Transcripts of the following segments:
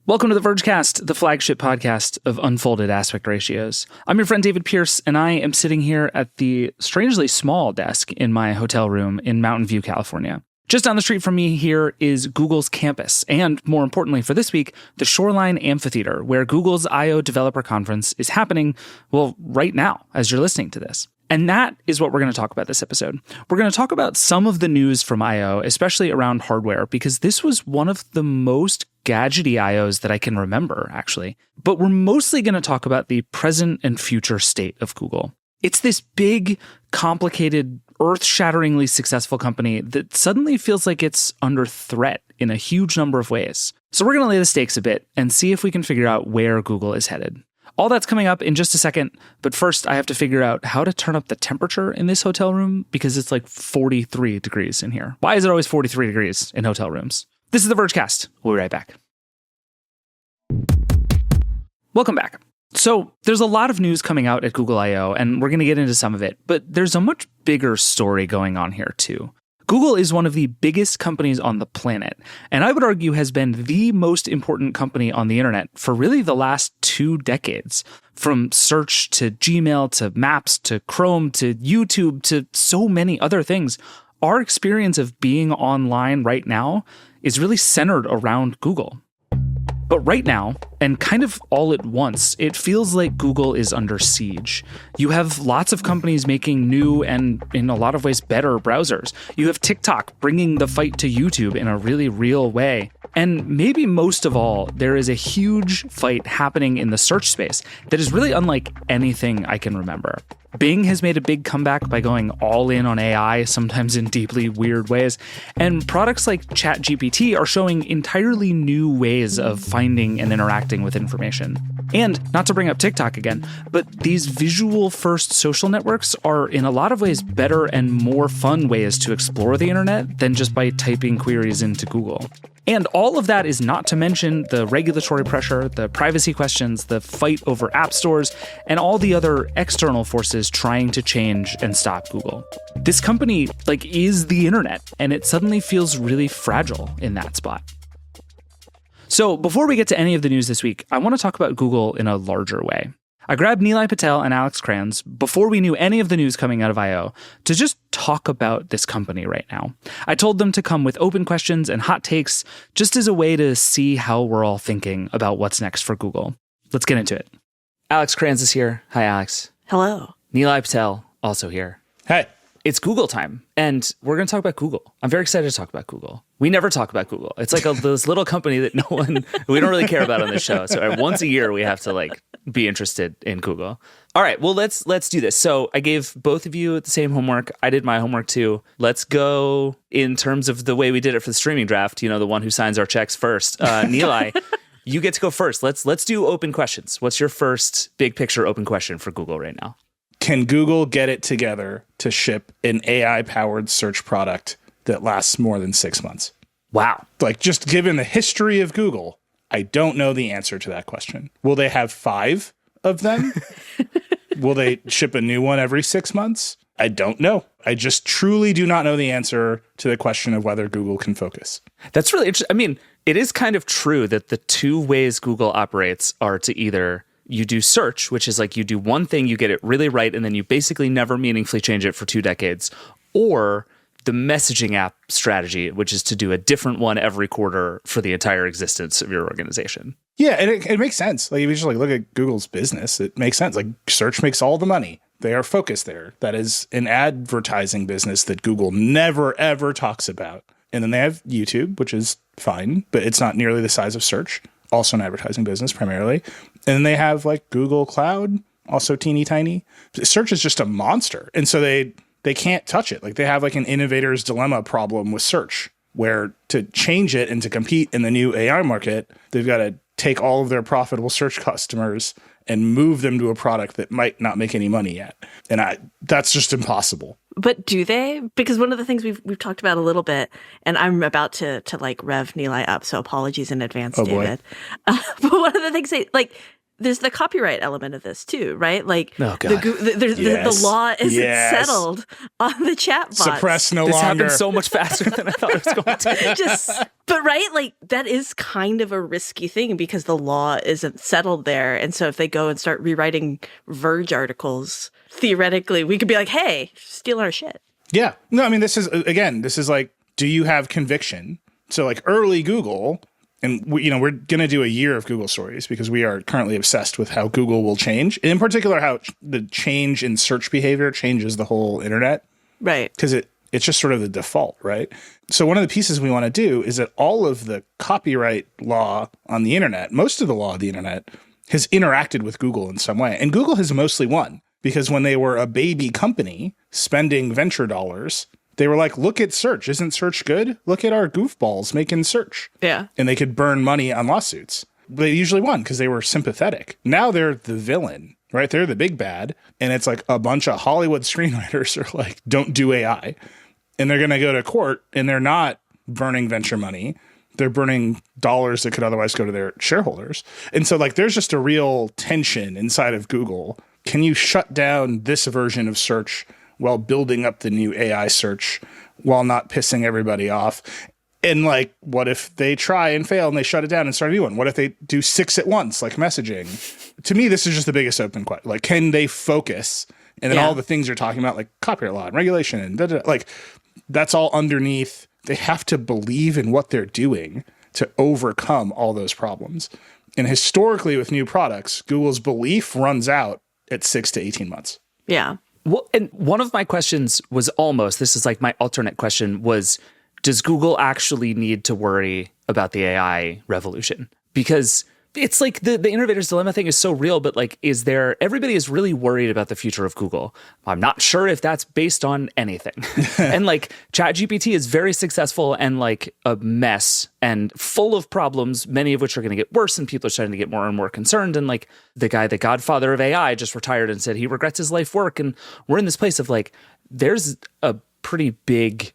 Welcome to the Vergecast, the flagship podcast of unfolded aspect ratios. I'm your friend David Pierce, and I am sitting here at the strangely small desk in my hotel room in Mountain View, California. Just down the street from me here is Google's campus, and more importantly for this week, the Shoreline Amphitheater, where Google's I/O Developer Conference is happening, well, right now, as you're listening to this. And that is what we're going to talk about this episode. We're going to talk about some of the news from I/O, especially around hardware, because this was one of the most gadgety I/Os that I can remember, actually. But we're mostly going to talk about the present and future state of Google. It's this big, complicated, earth-shatteringly successful company that suddenly feels like it's under threat in a huge number of ways. So we're going to lay the stakes a bit and see if we can figure out where Google is headed. All that's coming up in just a second, but first I have to figure out how to turn up the temperature in this hotel room because it's like 43 degrees in here. Why is it always 43 degrees in hotel rooms? This is the Vergecast. We'll be right back. Welcome back. So there's a lot of news coming out at Google I/O, and we're going to get into some of it, but there's a much bigger story going on here too. Google is one of the biggest companies on the planet, and I would argue has been the most important company on the internet for really the last 2 decades. From search to Gmail to Maps to Chrome to YouTube to so many other things, our experience of being online right now is really centered around Google. But right now, and kind of all at once, it feels like Google is under siege. You have lots of companies making new and, in a lot of ways, better browsers. You have TikTok bringing the fight to YouTube in a really real way. And maybe most of all, there is a huge fight happening in the search space that is really unlike anything I can remember. Bing has made a big comeback by going all in on AI, sometimes in deeply weird ways, and products like ChatGPT are showing entirely new ways of finding and interacting with information. And not to bring up TikTok again, but these visual-first social networks are in a lot of ways better and more fun ways to explore the internet than just by typing queries into Google. And all of that is not to mention the regulatory pressure, the privacy questions, the fight over app stores, and all the other external forces trying to change and stop Google. This company, is the internet, and it suddenly feels really fragile in that spot. So before we get to any of the news this week, I want to talk about Google in a larger way. I grabbed Nilay Patel and Alex Cranz before we knew any of the news coming out of I/O to just talk about this company right now. I told them to come with open questions and hot takes just as a way to see how we're all thinking about what's next for Google. Let's get into it. Alex Cranz is here. Hi, Alex. Hello. Nilay Patel, also here. Hey. It's Google time, and we're going to talk about Google. I'm very excited to talk about Google. We never talk about Google. It's like this little company that we don't really care about on this show. So once a year, we have to be interested in Google. All right, well, let's do this. So I gave both of you the same homework. I did my homework too. Let's go in terms of the way we did it for the streaming draft, the one who signs our checks first. Nilay, you get to go first. Let's do open questions. What's your first big picture open question for Google right now? Can Google get it together to ship an AI-powered search product that lasts more than 6 months? Wow. Just given the history of Google, I don't know the answer to that question. Will they have 5 of them? Will they ship a new one every 6 months? I don't know. I just truly do not know the answer to the question of whether Google can focus. That's really interesting. I mean, it is kind of true that the two ways Google operates are to either you do search, which is you do one thing, you get it really right, and then you basically never meaningfully change it for 2 decades, or the messaging app strategy, which is to do a different one every quarter for the entire existence of your organization. Yeah, and it makes sense. If you just look at Google's business, it makes sense. Search makes all the money. They are focused there. That is an advertising business that Google never, ever talks about. And then they have YouTube, which is fine, but it's not nearly the size of search. Also an advertising business primarily. And then they have Google Cloud, also teeny tiny. Search is just a monster. And so they can't touch it. They have an innovator's dilemma problem with search, where to change it and to compete in the new AI market, they've got to take all of their profitable search customers and move them to a product that might not make any money yet. And that's just impossible. But do they? Because one of the things we've talked about a little bit, and I'm about to rev Nilay up, so apologies in advance, David. But one of the things there's the copyright element of this too, right? Like Oh, God. the law isn't settled on the chatbots. Suppress no This longer. happened so much faster than I thought it was going to. But right, like that is kind of a risky thing because the law isn't settled there. And so if they go and start rewriting Verge articles, theoretically, we could be like, hey, steal our shit. Yeah. No, I mean, this is like, do you have conviction? So like early Google, and we're going to do a year of Google stories because we are currently obsessed with how Google will change. And in particular, how the change in search behavior changes the whole internet. Right. Because it's just sort of the default, right? So one of the pieces we want to do is that all of the copyright law on the internet, most of the law of the internet, has interacted with Google in some way. And Google has mostly won because when they were a baby company spending venture dollars, they were like, look at search. Isn't search good? Look at our goofballs making search. Yeah. And they could burn money on lawsuits. They usually won because they were sympathetic. Now they're the villain, right? They're the big bad. And it's like a bunch of Hollywood screenwriters are like, don't do AI. And they're going to go to court and they're not burning venture money. They're burning dollars that could otherwise go to their shareholders. And so like, there's just a real tension inside of Google. Can you shut down this version of search while building up the new AI search while not pissing everybody off? And like, what if they try and fail and they shut it down and start a new one? What if they do 6 at once, like messaging? To me, this is just the biggest open question. Like, can they focus? And then all the things you're talking about, like copyright law and regulation and like, that's all underneath. They have to believe in what they're doing to overcome all those problems. And historically with new products, Google's belief runs out at 6 to 18 months. Yeah. Well, and one of my questions was this is like my alternate question was, does Google actually need to worry about the AI revolution? Because it's like the innovator's dilemma thing is so real, but like, everybody is really worried about the future of Google. I'm not sure if that's based on anything. And like ChatGPT is very successful and like a mess and full of problems, many of which are going to get worse and people are starting to get more and more concerned. And like the godfather of AI just retired and said he regrets his life work. And we're in this place of like, there's a pretty big,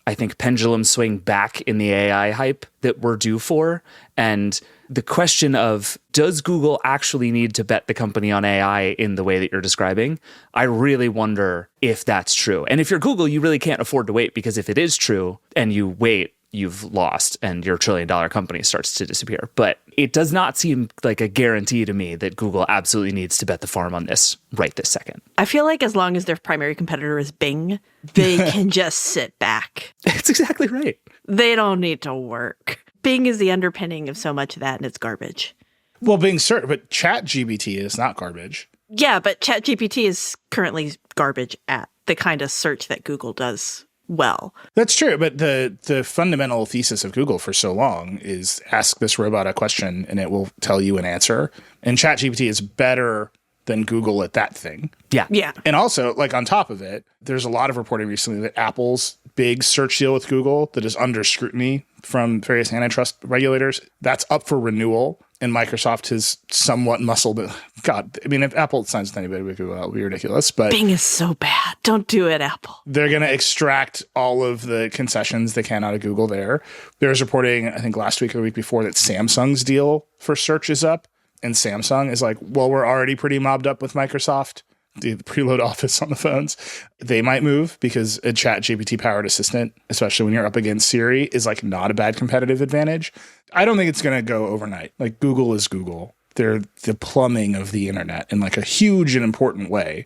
I think, pendulum swing back in the AI hype that we're due for. And the question of, does Google actually need to bet the company on AI in the way that you're describing? I really wonder if that's true. And if you're Google, you really can't afford to wait, because if it is true and you wait, you've lost and your $1 trillion company starts to disappear. But it does not seem like a guarantee to me that Google absolutely needs to bet the farm on this right this second. I feel like as long as their primary competitor is Bing, they can just sit back. That's exactly right. They don't need to work. Bing is the underpinning of so much of that, and it's garbage. Well, Bing, but ChatGPT is not garbage. Yeah, but ChatGPT is currently garbage at the kind of search that Google does well. That's true, but the fundamental thesis of Google for so long is ask this robot a question and it will tell you an answer. And ChatGPT is better than Google at that thing. Yeah. Yeah. And also, like on top of it, there's a lot of reporting recently that Apple's big search deal with Google that is under scrutiny from various antitrust regulators, that's up for renewal. And Microsoft has somewhat muscled it. God, I mean, if Apple signs with anybody with Google, it'll be ridiculous. But Bing is so bad. Don't do it, Apple. They're going to extract all of the concessions they can out of Google there. There was reporting, I think last week or the week before, that Samsung's deal for search is up. And Samsung is like, well, we're already pretty mobbed up with Microsoft, the preload office on the phones. They might move because a ChatGPT powered assistant, especially when you're up against Siri, is like not a bad competitive advantage. I don't think it's going to go overnight. Like Google is Google. They're the plumbing of the internet in like a huge and important way.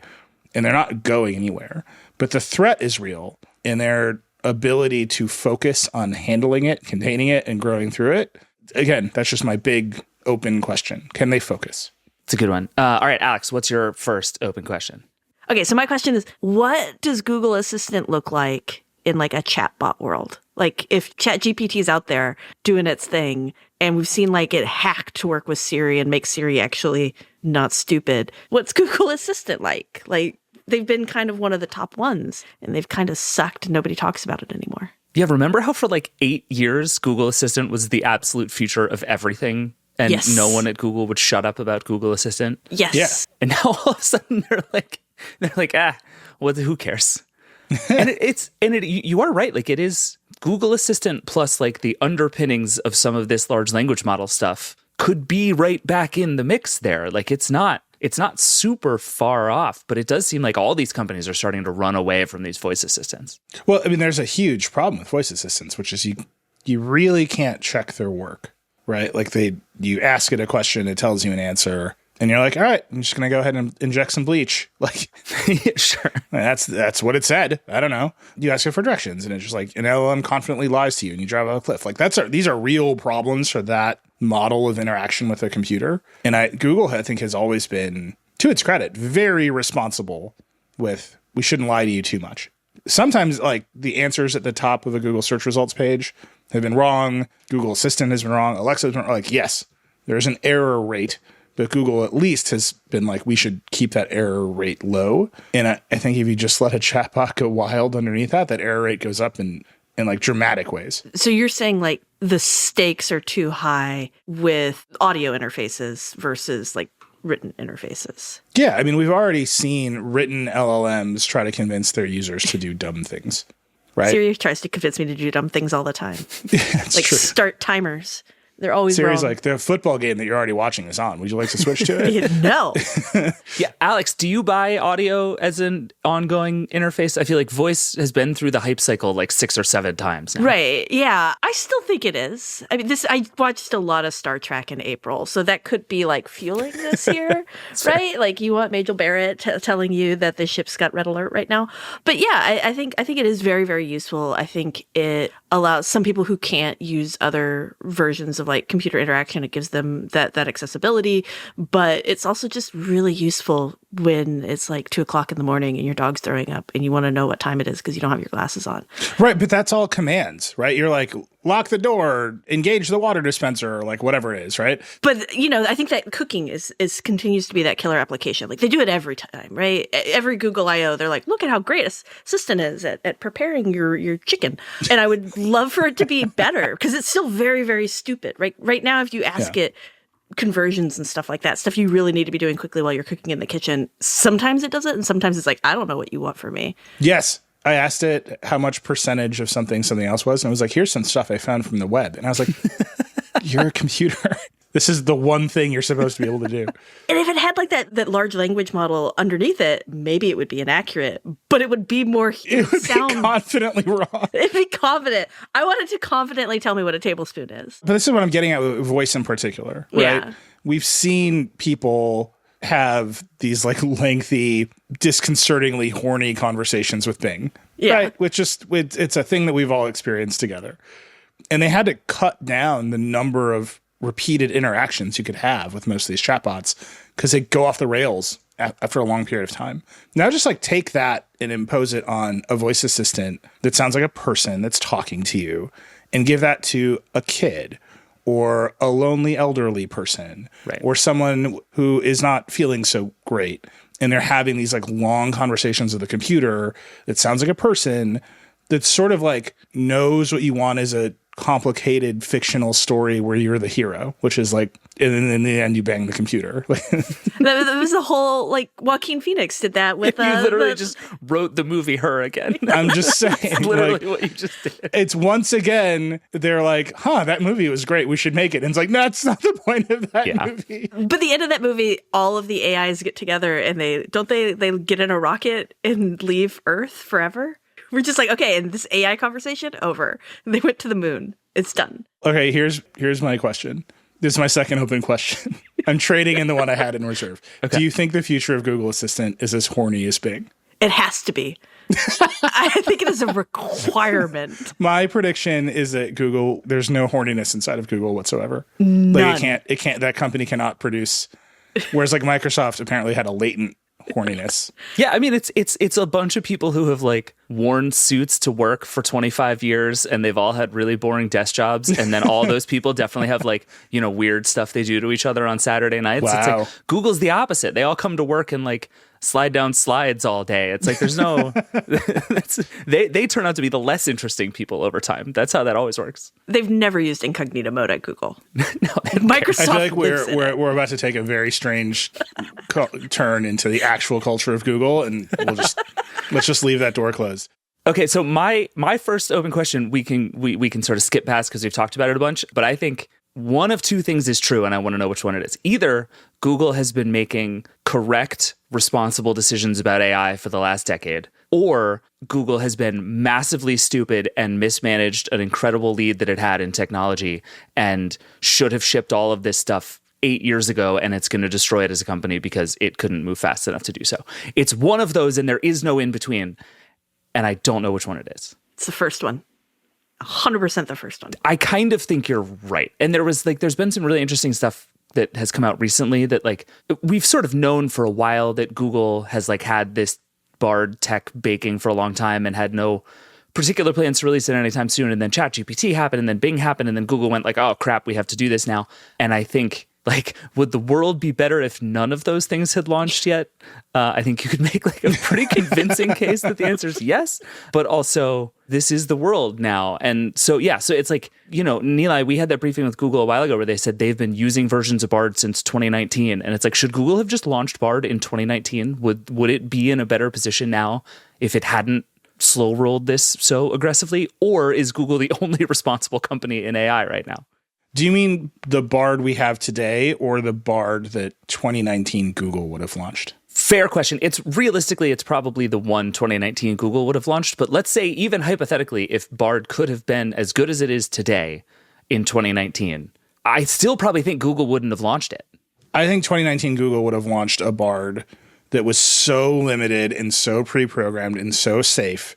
And they're not going anywhere. But the threat is real, and their ability to focus on handling it, containing it, and growing through it. Again, that's just my big open question. Can they focus? It's a good one. All right, Alex, what's your first open question? Okay, so my question is, what does Google Assistant look like in like a chatbot world? Like if ChatGPT is out there doing its thing and we've seen like it hack to work with Siri and make Siri actually not stupid, what's Google Assistant like? Like they've been kind of one of the top ones and they've kind of sucked. Nobody talks about it anymore. Yeah, remember how for like 8 years, Google Assistant was the absolute future of everything? And yes. No one at Google would shut up about Google Assistant? Yes. Yeah. And now all of a sudden they're like, who cares? And you are right. Like it is Google Assistant plus like the underpinnings of some of this large language model stuff could be right back in the mix there. Like it's not super far off, but it does seem like all these companies are starting to run away from these voice assistants. Well, I mean, there's a huge problem with voice assistants, which is you really can't check their work, right? Like you ask it a question, it tells you an answer, and you're like, all right, I'm just going to go ahead and inject some bleach. Like, yeah, sure. That's what it said. I don't know. You ask it for directions, and it's just like an LLM confidently lies to you, and you drive off a cliff. Like these are real problems for that model of interaction with a computer. And Google, I think, has always been, to its credit, very responsible with, we shouldn't lie to you too much. Sometimes, like, the answers at the top of a Google search results page have been wrong. Google Assistant has been wrong. Alexa has been like, yes, there's an error rate, but Google at least has been like, we should keep that error rate low. And I think if you just let a chatbot go wild underneath that error rate goes up in like dramatic ways. So you're saying like the stakes are too high with audio interfaces versus like written interfaces. Yeah, I mean, we've already seen written LLMs try to convince their users to do dumb things, right? Siri tries to convince me to do dumb things all the time. That's like true. Start timers. They're always Siri's wrong. like, the football game that you're already watching is on. Would you like to switch to it? No. Yeah, Alex, do you buy audio as an ongoing interface? I feel like voice has been through the hype cycle like 6 or 7 times now. Right. Yeah. I still think it is. I mean, I watched a lot of Star Trek in April, so that could be like fueling this here, right? Like you want Majel Barrett telling you that the ship's got red alert right now. But yeah, I think it is very, very useful. I think it allows some people who can't use other versions of like computer interaction. It gives them that accessibility, but it's also just really useful when it's like 2:00 in the morning and your dog's throwing up and you want to know what time it is because you don't have your glasses on. Right, but that's all commands, right? You're like, lock the door, engage the water dispenser, or like whatever it is, right? But I think that cooking is continues to be that killer application. Like they do it every time, right? Every Google I/O, they're like, look at how great Assistant is at preparing your chicken. And I would love for it to be better because it's still very, very stupid. Right now, if you ask it conversions and stuff like that, stuff you really need to be doing quickly while you're cooking in the kitchen, sometimes it does it, and sometimes it's like, I don't know what you want from me. Yes. I asked it how much percentage of something else was, and it was like, here's some stuff I found from the web. And I was like, you're a computer. This is the one thing you're supposed to be able to do. And if it had like that large language model underneath it, maybe it would be inaccurate, but it would be more It would be confidently wrong. It'd be confident. I wanted to confidently tell me what a tablespoon is. But this is what I'm getting at with voice in particular, right? Yeah. We've seen people have these like lengthy, disconcertingly horny conversations with Bing, right? It's a thing that we've all experienced together. And they had to cut down the number of repeated interactions you could have with most of these chatbots because they go off the rails after a long period of time. Now just like take that and impose it on a voice assistant that sounds like a person that's talking to you and give that to a kid or a lonely elderly person, right, or someone who is not feeling so great. And they're having these like long conversations with a computer that sounds like a person that sort of like knows what you want as a complicated fictional story where you're the hero, which is like, and then in the end you bang the computer. That was the whole, like, Joaquin Phoenix did that with you literally just wrote the movie Her again. I'm just saying. That's literally what you just did. It's once again, they're like, that movie was great, we should make it. And it's like, no, that's not the point of that movie. But the end of that movie, all of the AIs get together and they get in a rocket and leave Earth forever. We're just like, okay, and this AI conversation, over. And they went to the moon. It's done. Okay, here's my question. This is my second open question. I'm trading in the one I had in reserve. Okay. Do you think the future of Google Assistant is as horny as Bing? It has to be. I think it is a requirement. My prediction is that Google, there's no horniness inside of Google whatsoever. None. Like it can't, that company cannot produce. Whereas like Microsoft apparently had a latent horniness. Yeah, I mean it's a bunch of people who have like worn suits to work for 25 years and they've all had really boring desk jobs, and then all those people definitely have like, weird stuff they do to each other on Saturday nights. Wow. It's like Google's the opposite. They all come to work and like slide down slides all day. It's like there's no they turn out to be the less interesting people over time. That's how that always works. They've never used incognito mode at Google. No, Microsoft. I feel like we're about to take a very strange turn into the actual culture of Google, and let's just leave that door closed. Okay, so my first open question we can sort of skip past because we've talked about it a bunch, but I think one of two things is true, and I want to know which one it is. Either Google has been making correct, responsible decisions about AI for the last decade, or Google has been massively stupid and mismanaged an incredible lead that it had in technology and should have shipped all of this stuff 8 years ago, and it's going to destroy it as a company because it couldn't move fast enough to do so. It's one of those, and there is no in between, and I don't know which one it is. It's the first one. 100% the first one. I kind of think you're right. And there's been some really interesting stuff that has come out recently that we've sort of known for a while that Google has had this Bard tech baking for a long time and had no particular plans to release it anytime soon. And then ChatGPT happened, and then Bing happened, and then Google went oh crap, we have to do this now. And I think would the world be better if none of those things had launched yet? I think you could make a pretty convincing case that the answer is yes, but also this is the world now. And so, yeah, so it's Nilay, we had that briefing with Google a while ago where they said they've been using versions of Bard since 2019. And it's should Google have just launched Bard in 2019? Would it be in a better position now if it hadn't slow rolled this so aggressively? Or is Google the only responsible company in AI right now? Do you mean the Bard we have today or the Bard that 2019 Google would have launched? Fair question. It's probably the one 2019 Google would have launched. But let's say, even hypothetically, if Bard could have been as good as it is today in 2019, I still probably think Google wouldn't have launched it. I think 2019 Google would have launched a Bard that was so limited and so pre-programmed and so safe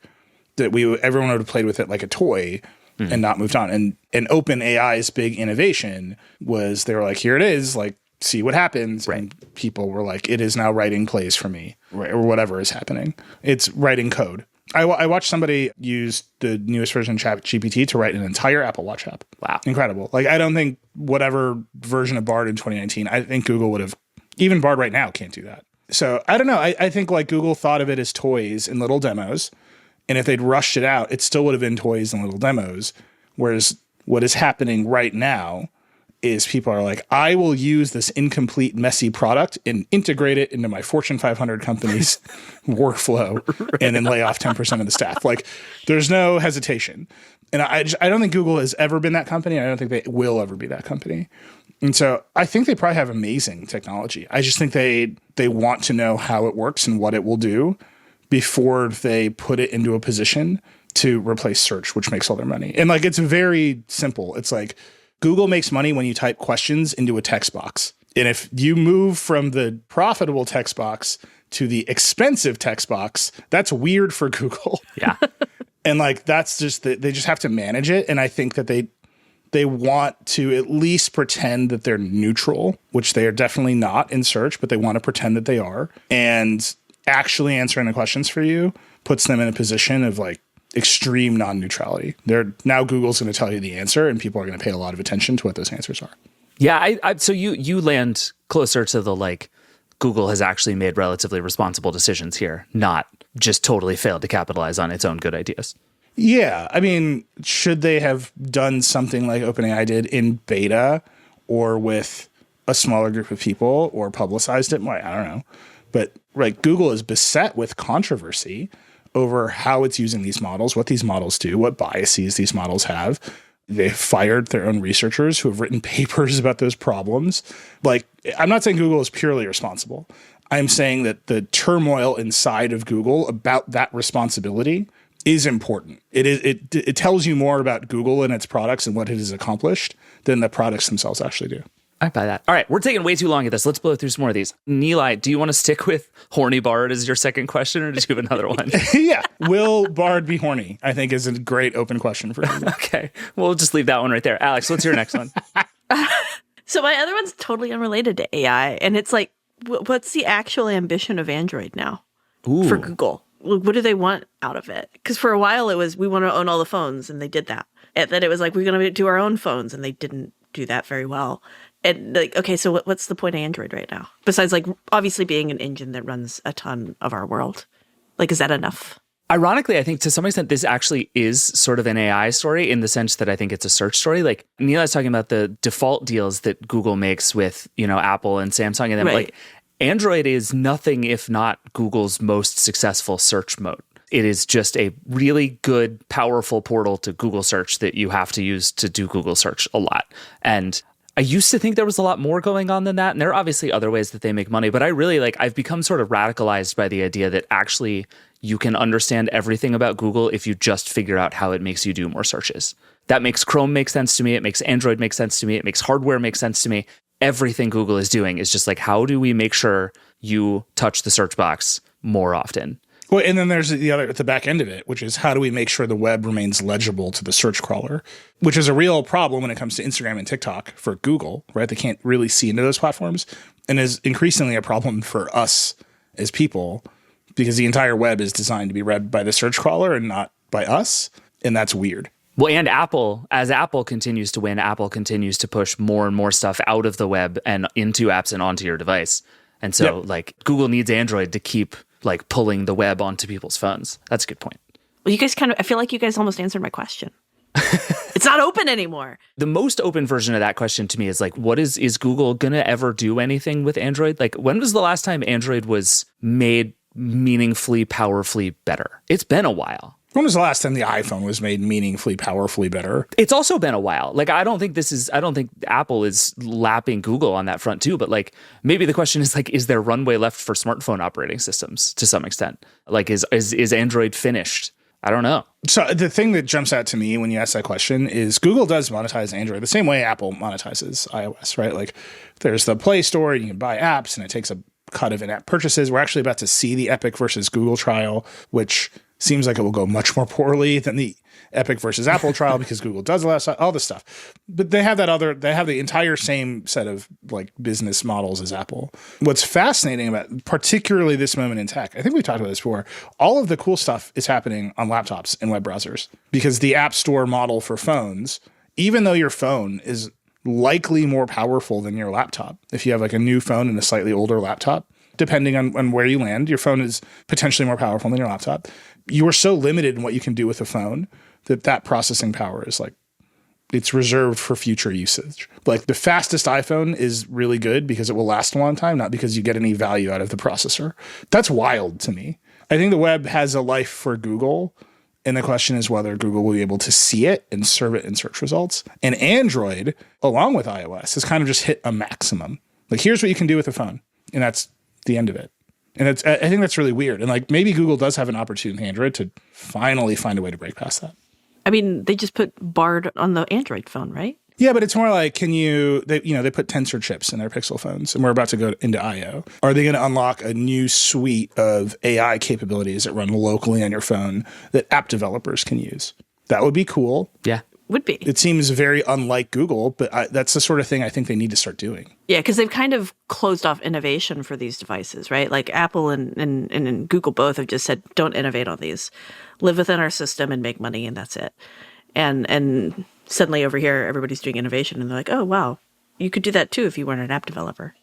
that everyone would have played with it like a toy. And not moved on. And OpenAI's big innovation was they were here it is, see what happens. Right. And people were it is now writing plays for me, right, or whatever is happening. It's writing code. I watched somebody use the newest version of ChatGPT to write an entire Apple Watch app. Wow. Incredible. I don't think whatever version of Bard in 2019, I think Google would have, even Bard right now can't do that. So I don't know. I think Google thought of it as toys and little demos. And if they'd rushed it out, it still would have been toys and little demos. Whereas what is happening right now is people are I will use this incomplete, messy product and integrate it into my Fortune 500 company's workflow and then lay off 10% of the staff. There's no hesitation. And I don't think Google has ever been that company. I don't think they will ever be that company. And so I think they probably have amazing technology. I just think they want to know how it works and what it will do before they put it into a position to replace search, which makes all their money. And it's very simple. It's Google makes money when you type questions into a text box. And if you move from the profitable text box to the expensive text box, that's weird for Google. Yeah. And that's just they just have to manage it. And I think that they want to at least pretend that they're neutral, which they are definitely not in search, but they want to pretend that they are. And actually answering the questions for you puts them in a position of extreme non-neutrality. Now Google's going to tell you the answer, and people are going to pay a lot of attention to what those answers are. Yeah, so you land closer to the Google has actually made relatively responsible decisions here, not just totally failed to capitalize on its own good ideas. Yeah, I mean, should they have done something like OpenAI did in beta or with a smaller group of people or publicized it? I don't know. But Google is beset with controversy over how it's using these models, what these models do, what biases these models have. They've fired their own researchers who have written papers about those problems. I'm not saying Google is purely responsible. I'm saying that the turmoil inside of Google about that responsibility is important. It tells you more about Google and its products and what it has accomplished than the products themselves actually do. I buy that. All right, we're taking way too long at this. Let's blow through some more of these. Nilay, do you want to stick with horny Bard as your second question, or did you have another one? Yeah. Will Bard be horny? I think is a great open question for you. Okay. We'll just leave that one right there. Alex, what's your next one? So my other one's totally unrelated to AI. And it's what's the actual ambition of Android now for Google? What do they want out of it? Because for a while it was, we want to own all the phones, and they did that. And then it was we're going to do our own phones, and they didn't do that very well. And okay, so what's the point of Android right now? Besides obviously being an engine that runs a ton of our world. Is that enough? Ironically, I think to some extent this actually is sort of an AI story in the sense that I think it's a search story. Nilay's talking about the default deals that Google makes with, Apple and Samsung and them. Right. Android is nothing if not Google's most successful search mode. It is just a really good, powerful portal to Google search that you have to use to do Google search a lot. And I used to think there was a lot more going on than that. And there are obviously other ways that they make money, but I've become sort of radicalized by the idea that actually you can understand everything about Google if you just figure out how it makes you do more searches. That makes Chrome make sense to me. It makes Android make sense to me. It makes hardware make sense to me. Everything Google is doing is just like, how do we make sure you touch the search box more often? Well, and then there's the other at the back end of it, which is how do we make sure the web remains legible to the search crawler, which is a real problem when it comes to Instagram and TikTok for Google, right? They can't really see into those platforms, and is increasingly a problem for us as people because the entire web is designed to be read by the search crawler and not by us, and that's weird. Well, and as Apple continues to win, Apple continues to push more and more stuff out of the web and into apps and onto your device. And so Google needs Android to keep pulling the web onto people's phones. That's a good point. Well, you guys I feel like you guys almost answered my question. It's not open anymore. The most open version of that question to me is is Google going to ever do anything with Android? When was the last time Android was made meaningfully, powerfully better? It's been a while. When was the last time the iPhone was made meaningfully, powerfully better? It's also been a while. I don't think Apple is lapping Google on that front too, but maybe the question is there runway left for smartphone operating systems to some extent? Is Android finished? I don't know. So the thing that jumps out to me when you ask that question is Google does monetize Android the same way Apple monetizes iOS, right? There's the Play Store, and you can buy apps, and it takes a cut of in-app purchases. We're actually about to see the Epic versus Google trial, which seems like it will go much more poorly than the Epic versus Apple trial because Google does all this stuff. But they have the entire same set of business models as Apple. What's fascinating about particularly this moment in tech, I think we've talked about this before, all of the cool stuff is happening on laptops and web browsers because the App Store model for phones, even though your phone is likely more powerful than your laptop, if you have a new phone and a slightly older laptop, depending on where you land, your phone is potentially more powerful than your laptop. You are so limited in what you can do with a phone that processing power is it's reserved for future usage. The fastest iPhone is really good because it will last a long time, not because you get any value out of the processor. That's wild to me. I think the web has a life for Google, and the question is whether Google will be able to see it and serve it in search results. And Android, along with iOS, has kind of just hit a maximum. Here's what you can do with a phone, and that's the end of it. And I think that's really weird. And maybe Google does have an opportunity in Android to finally find a way to break past that. I mean, they just put Bard on the Android phone, right? Yeah, but it's more they put tensor chips in their Pixel phones, and we're about to go into I/O. Are they going to unlock a new suite of AI capabilities that run locally on your phone that app developers can use? That would be cool. Yeah. Would be. It seems very unlike Google, but that's the sort of thing I think they need to start doing. Yeah, because they've kind of closed off innovation for these devices, right? Apple and Google both have just said, don't innovate on these. Live within our system and make money, and that's it. And suddenly over here, everybody's doing innovation, and they're like, oh, wow, you could do that too if you weren't an app developer.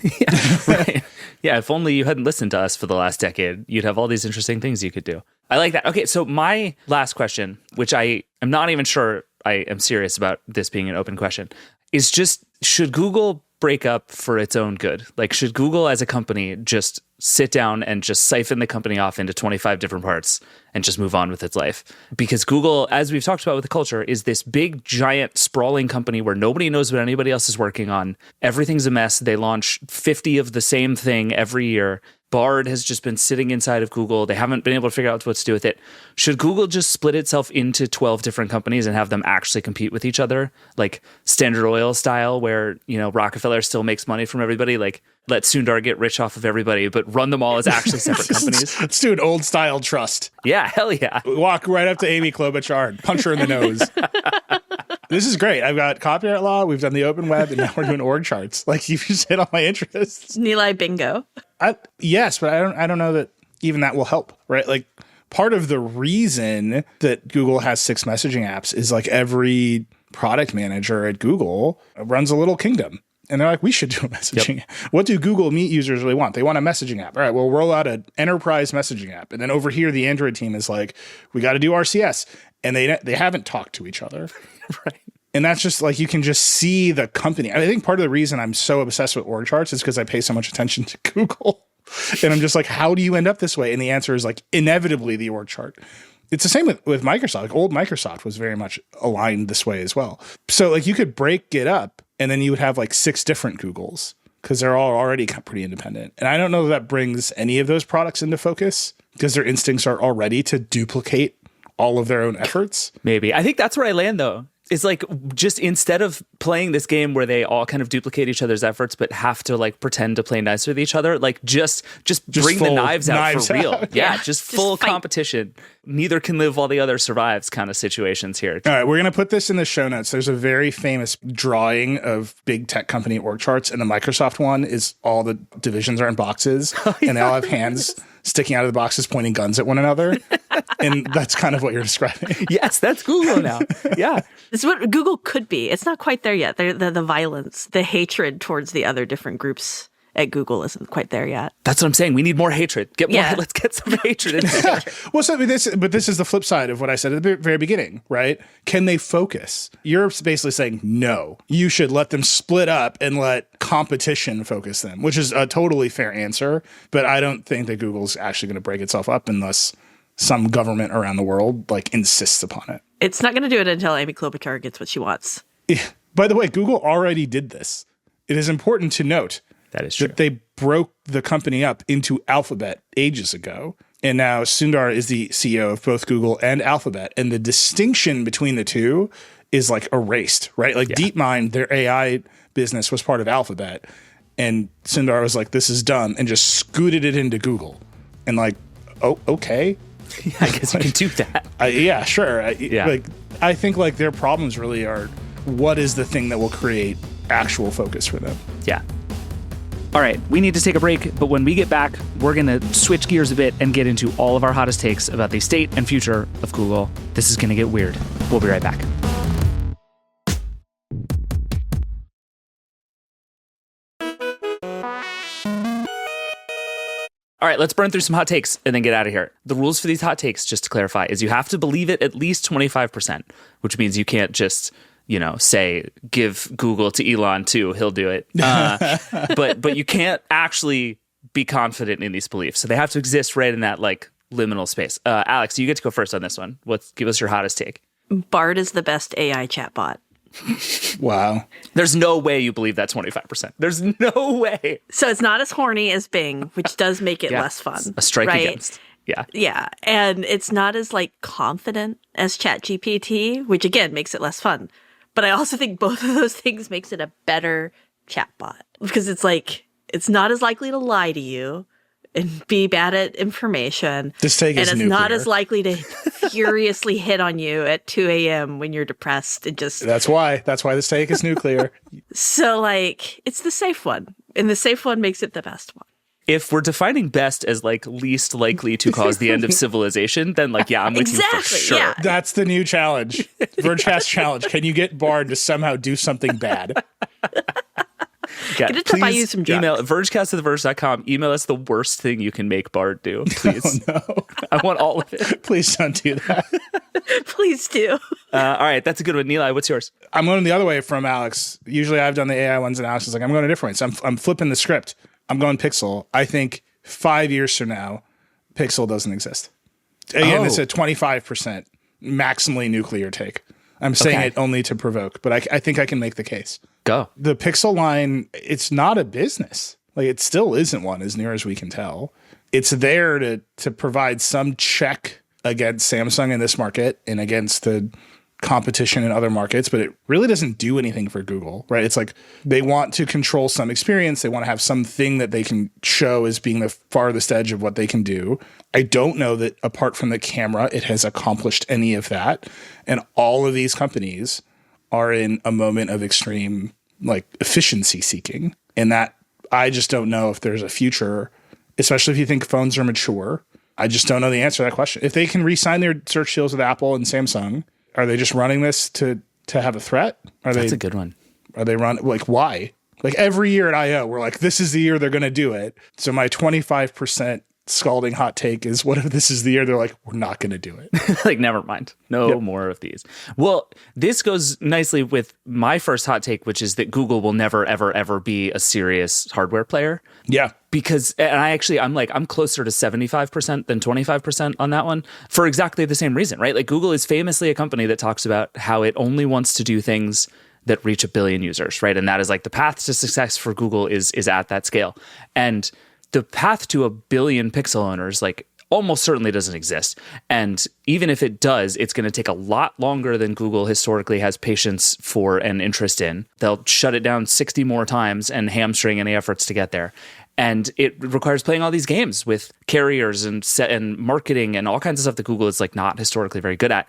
Yeah, right. Yeah, if only you hadn't listened to us for the last decade, you'd have all these interesting things you could do. I like that. Okay, so my last question, which I am not even sure I am serious about this being an open question, is just, should Google break up for its own good? Should Google as a company just sit down and just siphon the company off into 25 different parts and just move on with its life? Because Google, as we've talked about with the culture, is this big, giant, sprawling company where nobody knows what anybody else is working on. Everything's a mess. They launch 50 of the same thing every year. Bard has just been sitting inside of Google. They haven't been able to figure out what to do with it. Should Google just split itself into 12 different companies and have them actually compete with each other? Standard Oil style, where, Rockefeller still makes money from everybody. Let Sundar get rich off of everybody, but run them all as actually separate companies. Let's do an old style trust. Yeah, hell yeah. Walk right up to Amy Klobuchar and punch her in the nose. This is great. I've got copyright law. We've done the open web, and now we're doing org charts. You just hit all my interests. Nilay bingo. Yes, but I don't know that even that will help, right? Part of the reason that Google has 6 messaging apps is every product manager at Google runs a little kingdom. And they're we should do a messaging app. What do Google Meet users really want? They want a messaging app. All right, we'll roll out an enterprise messaging app. And then over here, the Android team is we got to do RCS. And they haven't talked to each other. Right. And that's just you can just see the company. I think part of the reason I'm so obsessed with org charts is because I pay so much attention to Google. And I'm just like, how do you end up this way? And the answer is like inevitably the org chart. It's the same with Microsoft. Like old Microsoft was very much aligned this way as well. So like you could break it up and then you would have like 6 different Googles because they're all already pretty independent. And I don't know that brings any of those products into focus because their instincts are already to duplicate all of their own efforts. Maybe. I think that's where I land, though. It's like just instead of playing this game where they all kind of duplicate each other's efforts, but have to like pretend to play nice with each other, like just bring the knives out for real. Yeah, just full fight. Competition. Neither can live while the other survives kind of situations here. All right, we're going to put this in the show notes. There's a very famous drawing of big tech company org charts, and the Microsoft one is all the divisions are in boxes, and they all have hands sticking out of the boxes pointing guns at one another. And that's kind of what you're describing. Yes, that's Google now. Yeah. It's what Google could be. It's not quite there yet. The violence, the hatred towards the other different groups at Google isn't quite there yet. That's what I'm saying. We need more hatred. Get more. Let's get some hatred in there. Well, so this is the flip side of what I said at the very beginning, right? Can they focus? You're basically saying, no, you should let them split up and let competition focus them, which is a totally fair answer. But I don't think that Google's actually going to break itself up unless some government around the world like insists upon it. It's not going to do it until Amy Klobuchar gets what she wants. Yeah. By the way, Google already did this. It is important to note that is true. That they broke the company up into Alphabet ages ago. And now Sundar is the CEO of both Google and Alphabet. And the distinction between the two is like erased, right? Like DeepMind, their AI business was part of Alphabet. And Sundar was like, this is done, and just scooted it into Google. And like, oh, okay. Yeah, I guess you can do that. Yeah, sure. I think like their problems really are what is the thing that will create actual focus for them. Yeah. All right, we need to take a break, but when we get back, we're going to switch gears a bit and get into all of our hottest takes about the state and future of Google. This is going to get weird. We'll be right back. All right, let's burn through some hot takes and then get out of here. The rules for these hot takes, just to clarify, is you have to believe it at least 25%, which means you can't just, say, give Google to Elon too, he'll do it. But you can't actually be confident in these beliefs. So they have to exist right in that like liminal space. Alex, you get to go first on this one. Give us your hottest take. Bard is the best AI chatbot. Wow. There's no way you believe that 25%. There's no way. So it's not as horny as Bing, which does make it less fun. A strike right? against. Yeah. Yeah. And it's not as like confident as ChatGPT, which again makes it less fun. But I also think both of those things makes it a better chatbot because it's like, it's not as likely to lie to you and be bad at information. This take is nuclear. And it's not as likely to furiously hit on you at 2 a.m. when you're depressed and just... That's why this take is nuclear. So like, it's the safe one. And the safe one makes it the best one. If we're defining best as like least likely to cause the end of civilization, then like, yeah, I'm with you for sure. Yeah. That's the new challenge. Vergecast challenge. Can you get Bard to somehow do something bad? Yeah, get it to buy you some drugs. Email vergecast@theverge.com. Email us the worst thing you can make Bard do, please. Oh, no. I want all of it. Please don't do that. Please do. All right, that's a good one. Nilay, what's yours? I'm going the other way from Alex. Usually I've done the AI ones and Alex is like, I'm going a different way. So I'm flipping the script. I'm going Pixel. I think 5 years from now, Pixel doesn't exist. Again, it's a 25% maximally nuclear take. I'm saying it only to provoke, but I think I can make the case. Go. The Pixel line, it's not a business. Like it still isn't one as near as we can tell. It's there to provide some check against Samsung in this market and against the competition in other markets, but it really doesn't do anything for Google, right? It's like they want to control some experience. They want to have something that they can show as being the farthest edge of what they can do. I don't know that apart from the camera, it has accomplished any of that. And all of these companies are in a moment of extreme like efficiency seeking. And that I just don't know if there's a future, especially if you think phones are mature. I just don't know the answer to that question. If they can re-sign their search deals with Apple and Samsung, are they just running this to have a threat? That's a good one. Are they like why? Like every year at I/O, we're like, this is the year they're going to do it. So my 25% scalding hot take is, what if this is the year they're like, we're not going to do it? Like, never mind. No more of these. Well, this goes nicely with my first hot take, which is that Google will never, ever, ever be a serious hardware player. Yeah. Because, and I'm closer to 75% than 25% on that one for exactly the same reason, right? Like, Google is famously a company that talks about how it only wants to do things that reach 1 billion users, right? And that is like the path to success for Google is at that scale. And the path to 1 billion Pixel owners, like, almost certainly doesn't exist. And even if it does, it's going to take a lot longer than Google historically has patience for and interest in. They'll shut it down 60 more times and hamstring any efforts to get there. And it requires playing all these games with carriers and marketing and all kinds of stuff that Google is like not historically very good at.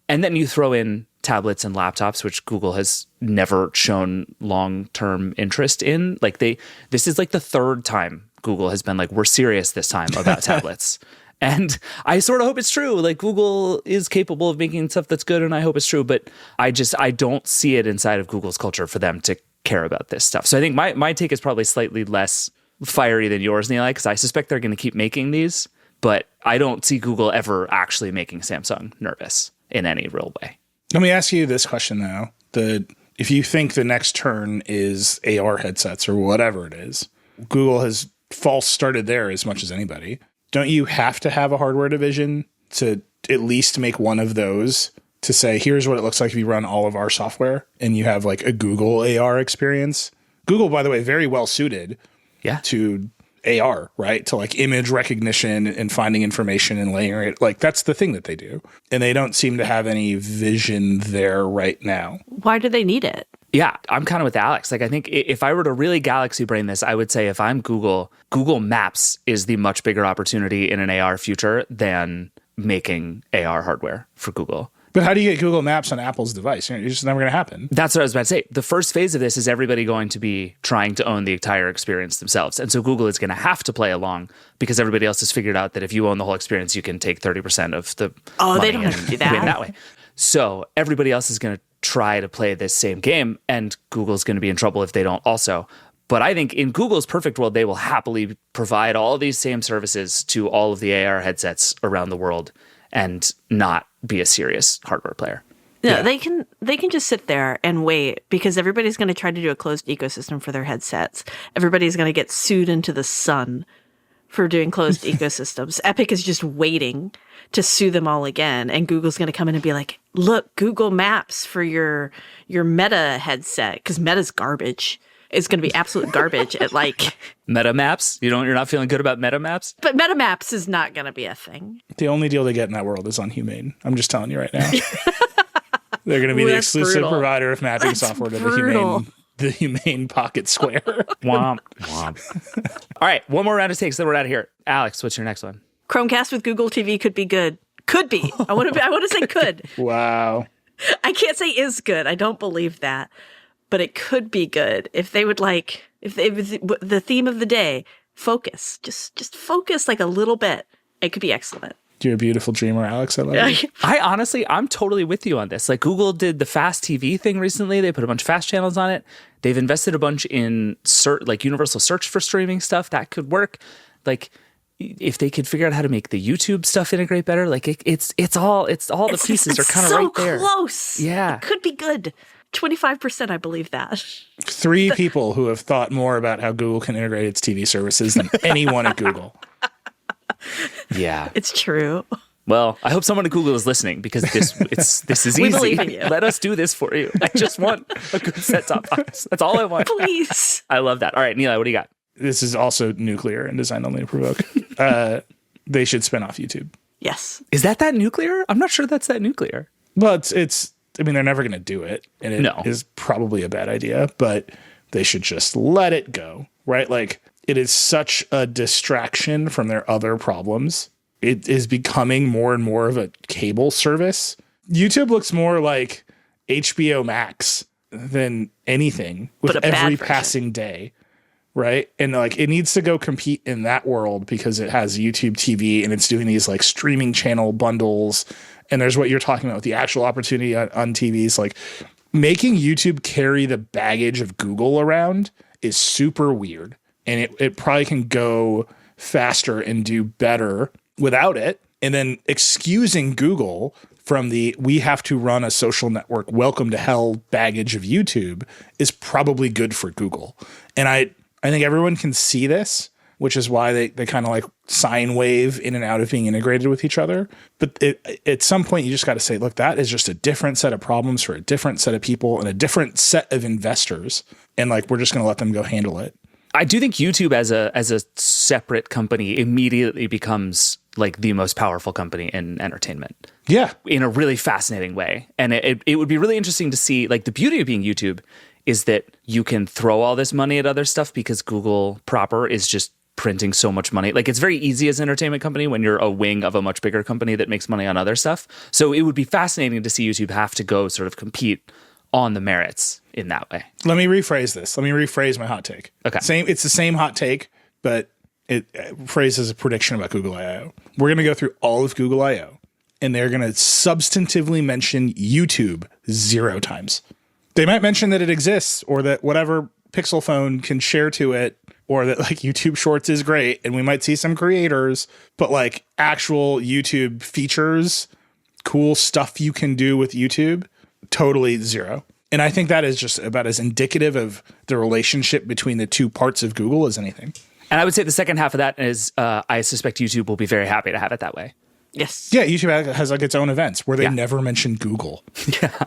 And then you throw in tablets and laptops, which Google has never shown long-term interest in. Like, this is like the third time Google has been like, we're serious this time about tablets. And I sort of hope it's true. Like, Google is capable of making stuff that's good, and I hope it's true. But I don't see it inside of Google's culture for them to care about this stuff. So I think my take is probably slightly less fiery than yours, Nilay, because I suspect they're going to keep making these. But I don't see Google ever actually making Samsung nervous in any real way. Let me ask you this question, though. If you think the next turn is AR headsets or whatever it is, Google has false started there as much as anybody. Don't you have to have a hardware division to at least make one of those to say, here's what it looks like if you run all of our software and you have like a Google AR experience? Google, by the way, very well suited to AR, right? To like image recognition and finding information and layering it. Like, that's the thing that they do. And they don't seem to have any vision there right now. Why do they need it? Yeah, I'm kind of with Alex. Like, I think if I were to really galaxy brain this, I would say if I'm Google Maps is the much bigger opportunity in an AR future than making AR hardware for Google. But how do you get Google Maps on Apple's device? It's just never going to happen. That's what I was about to say. The first phase of this is everybody going to be trying to own the entire experience themselves. And so Google is going to have to play along because everybody else has figured out that if you own the whole experience, you can take 30% of the money they don't have to do that. Win that way. So everybody else is going to try to play this same game, and Google's going to be in trouble if they don't also. But I think in Google's perfect world, they will happily provide all these same services to all of the AR headsets around the world and not be a serious hardware player. Yeah, they can just sit there and wait because everybody's going to try to do a closed ecosystem for their headsets. Everybody's going to get sued into the sun for doing closed ecosystems. Epic is just waiting to sue them all again, and Google's going to come in and be like, "Look, Google Maps for your Meta headset because Meta's garbage. It's going to be absolute garbage at like Meta Maps. You're not feeling good about Meta Maps, but Meta Maps is not going to be a thing. The only deal they get in that world is on Humane. I'm just telling you right now. They're going to be the exclusive provider of mapping software to the Humane Pocket Square. Womp womp. All right, one more round of takes, then we're out of here. Alex, what's your next one? Chromecast with Google TV could be good. Could be. I want to say could. Wow. I can't say is good. I don't believe that. But it could be good if they would if the theme of the day, focus. Just focus like a little bit. It could be excellent. You're a beautiful dreamer, Alex. I love you. I'm totally with you on this. Like, Google did the Fast TV thing recently. They put a bunch of fast channels on it. They've invested a bunch in universal search for streaming stuff. That could work. Like, if they could figure out how to make the YouTube stuff integrate better, like it's all the pieces are kind of right there. So close. Yeah. It could be good. 25%, I believe that. 3 people who have thought more about how Google can integrate its TV services than anyone at Google. Yeah. It's true. Well, I hope someone at Google is listening because this is easy. We believe in you. Let us do this for you. I just want a good set-top box. That's all I want. Please. I love that. All right, Nilay, what do you got? This is also nuclear and designed only to provoke. They should spin off YouTube. Yes. Is that nuclear? I'm not sure that's that nuclear. Well, they're never going to do it. And it is probably a bad idea, but they should just let it go, right? Like, it is such a distraction from their other problems. It is becoming more and more of a cable service. YouTube looks more like HBO Max than anything with every passing day, right? And like, it needs to go compete in that world because it has YouTube TV and it's doing these like streaming channel bundles. And there's what you're talking about with the actual opportunity on TVs. Like, making YouTube carry the baggage of Google around is super weird. And it probably can go faster and do better without it. And then excusing Google from the we have to run a social network welcome to hell baggage of YouTube is probably good for Google. And I think everyone can see this, which is why they kind of like sine wave in and out of being integrated with each other. But at some point, you just got to say, look, that is just a different set of problems for a different set of people and a different set of investors. And like, we're just going to let them go handle it. I do think YouTube as a separate company immediately becomes like the most powerful company in entertainment. Yeah. In a really fascinating way. And it would be really interesting to see, like, the beauty of being YouTube is that you can throw all this money at other stuff because Google proper is just printing so much money. Like, it's very easy as an entertainment company when you're a wing of a much bigger company that makes money on other stuff. So it would be fascinating to see YouTube have to go sort of compete on the merits in that way. Let me rephrase this. Let me rephrase my hot take. Okay. It's the same hot take, but it phrases a prediction about Google I/O. We're going to go through all of Google I/O, and they're going to substantively mention YouTube 0 times. They might mention that it exists or that whatever Pixel phone can share to it, or that like YouTube Shorts is great, and we might see some creators, but like actual YouTube features, cool stuff you can do with YouTube, totally 0. And I think that is just about as indicative of the relationship between the two parts of Google as anything. And I would say the second half of that is I suspect YouTube will be very happy to have it that way. Yes. Yeah, YouTube has like its own events where they never mention Google. Yeah.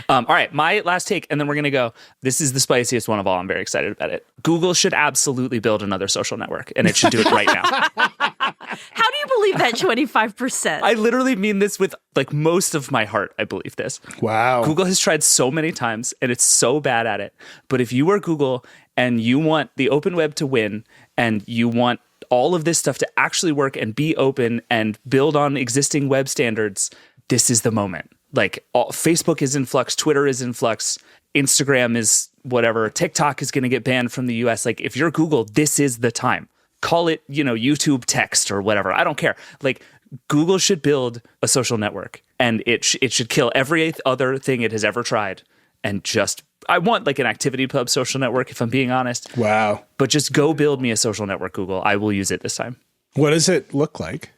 All right, my last take, and then we're going to go. This is the spiciest one of all. I'm very excited about it. Google should absolutely build another social network, and it should do it right now. How do you believe that 25%? I literally mean this with like most of my heart. I believe this. Wow. Google has tried so many times, and it's so bad at it. But if you are Google and you want the open web to win, and you want all of this stuff to actually work and be open and build on existing web standards, this is the moment. Like, Facebook is in flux, Twitter is in flux, Instagram is whatever, TikTok is going to get banned from the US. Like, if you're Google, this is the time. Call it, YouTube text or whatever. I don't care. Like, Google should build a social network, and it should kill every other thing it has ever tried. And just, I want like an ActivityPub social network, if I'm being honest. Wow. But just go build me a social network, Google. I will use it this time. What does it look like?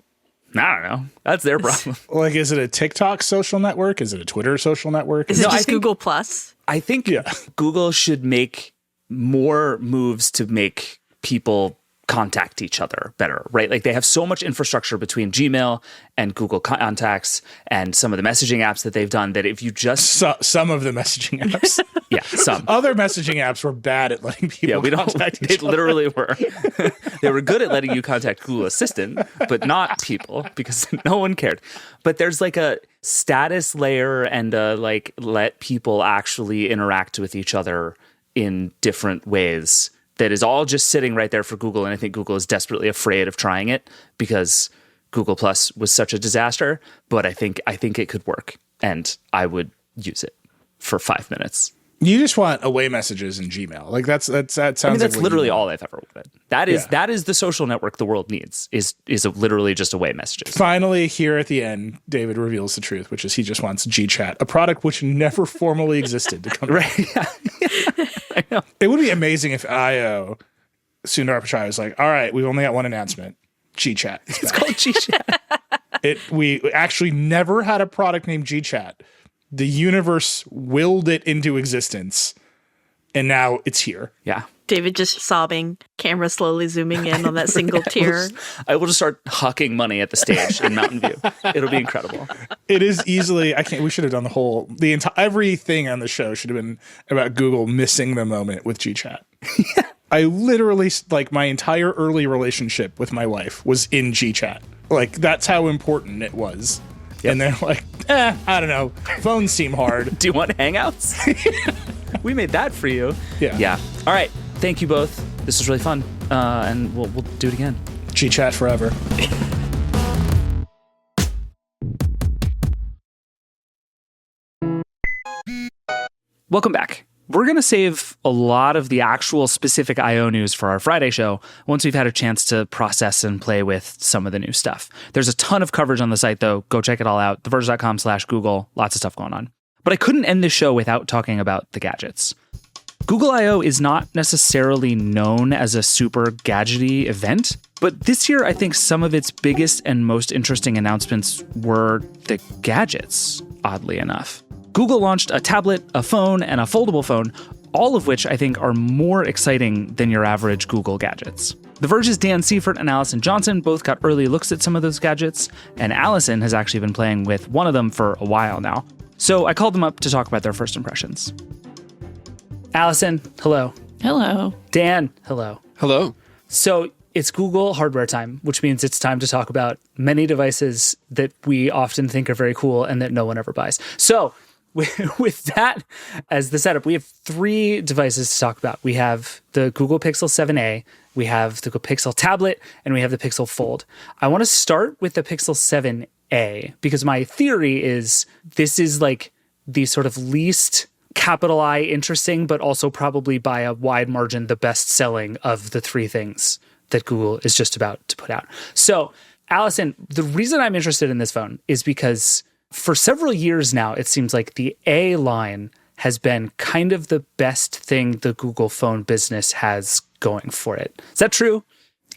I don't know. That's their problem. Like, is it a TikTok social network? Is it a Twitter social network? Is it just Google Plus? I think Google should make more moves to make people contact each other better, right? Like, they have so much infrastructure between Gmail and Google Contacts and some of the messaging apps that they've done that if you just... some of the messaging apps. Yeah, some. Other messaging apps were bad at letting people contact each other. They literally were. They were good at letting you contact Google Assistant, but not people, because no one cared. But there's like a status layer and like let people actually interact with each other in different ways that is all just sitting right there for Google. And I think Google is desperately afraid of trying it because Google Plus was such a disaster. But I think it could work, and I would use it for 5 minutes. You just want away messages in Gmail. Like that sounds. I mean, that's literally all I've ever wanted. That is the social network the world needs. Is literally just away messages. Finally, here at the end, David reveals the truth, which is he just wants GChat, a product which never formally existed, to come. Right? Yeah. I know. It would be amazing if IO Sundar Pichai was like, "All right, we've only got one announcement: GChat. It's called GChat." We actually never had a product named GChat. The universe willed it into existence, and now it's here. Yeah. David just sobbing, camera slowly zooming in on that single tear. I will just start hucking money at the stage in Mountain View. It'll be incredible. It is easily, we should have done everything on the show should have been about Google missing the moment with GChat. Yeah. I literally, like, my entire early relationship with my wife was in GChat. Like, that's how important it was. Yep. And they're like, I don't know. Phones seem hard. Do you want Hangouts? We made that for you. Yeah. Yeah. All right. Thank you both. This was really fun. And we'll do it again. GChat forever. Welcome back. We're going to save a lot of the actual specific I.O. news for our Friday show once we've had a chance to process and play with some of the new stuff. There's a ton of coverage on the site, though. Go check it all out. TheVerge.com/Google. Lots of stuff going on. But I couldn't end this show without talking about the gadgets. Google I.O. is not necessarily known as a super gadgety event, But this year, I think some of its biggest and most interesting announcements were the gadgets, oddly enough. Google launched a tablet, a phone, and a foldable phone, all of which I think are more exciting than your average Google gadgets. The Verge's Dan Seifert and Allison Johnson both got early looks at some of those gadgets, and Allison has actually been playing with one of them for a while now. So I called them up to talk about their first impressions. Allison, hello. Hello. Dan, hello. Hello. So it's Google hardware time, which means it's time to talk about many devices that we often think are very cool and that no one ever buys. So with that as the setup, we have 3 devices to talk about. We have the Google Pixel 7a, we have the Google Pixel tablet, and we have the Pixel Fold. I want to start with the Pixel 7a because my theory is this is like the sort of least capital I interesting, but also probably by a wide margin the best selling of the 3 things that Google is just about to put out. So, Allison, the reason I'm interested in this phone is because for several years now, it seems like the A line has been kind of the best thing the Google phone business has going for it. Is that true?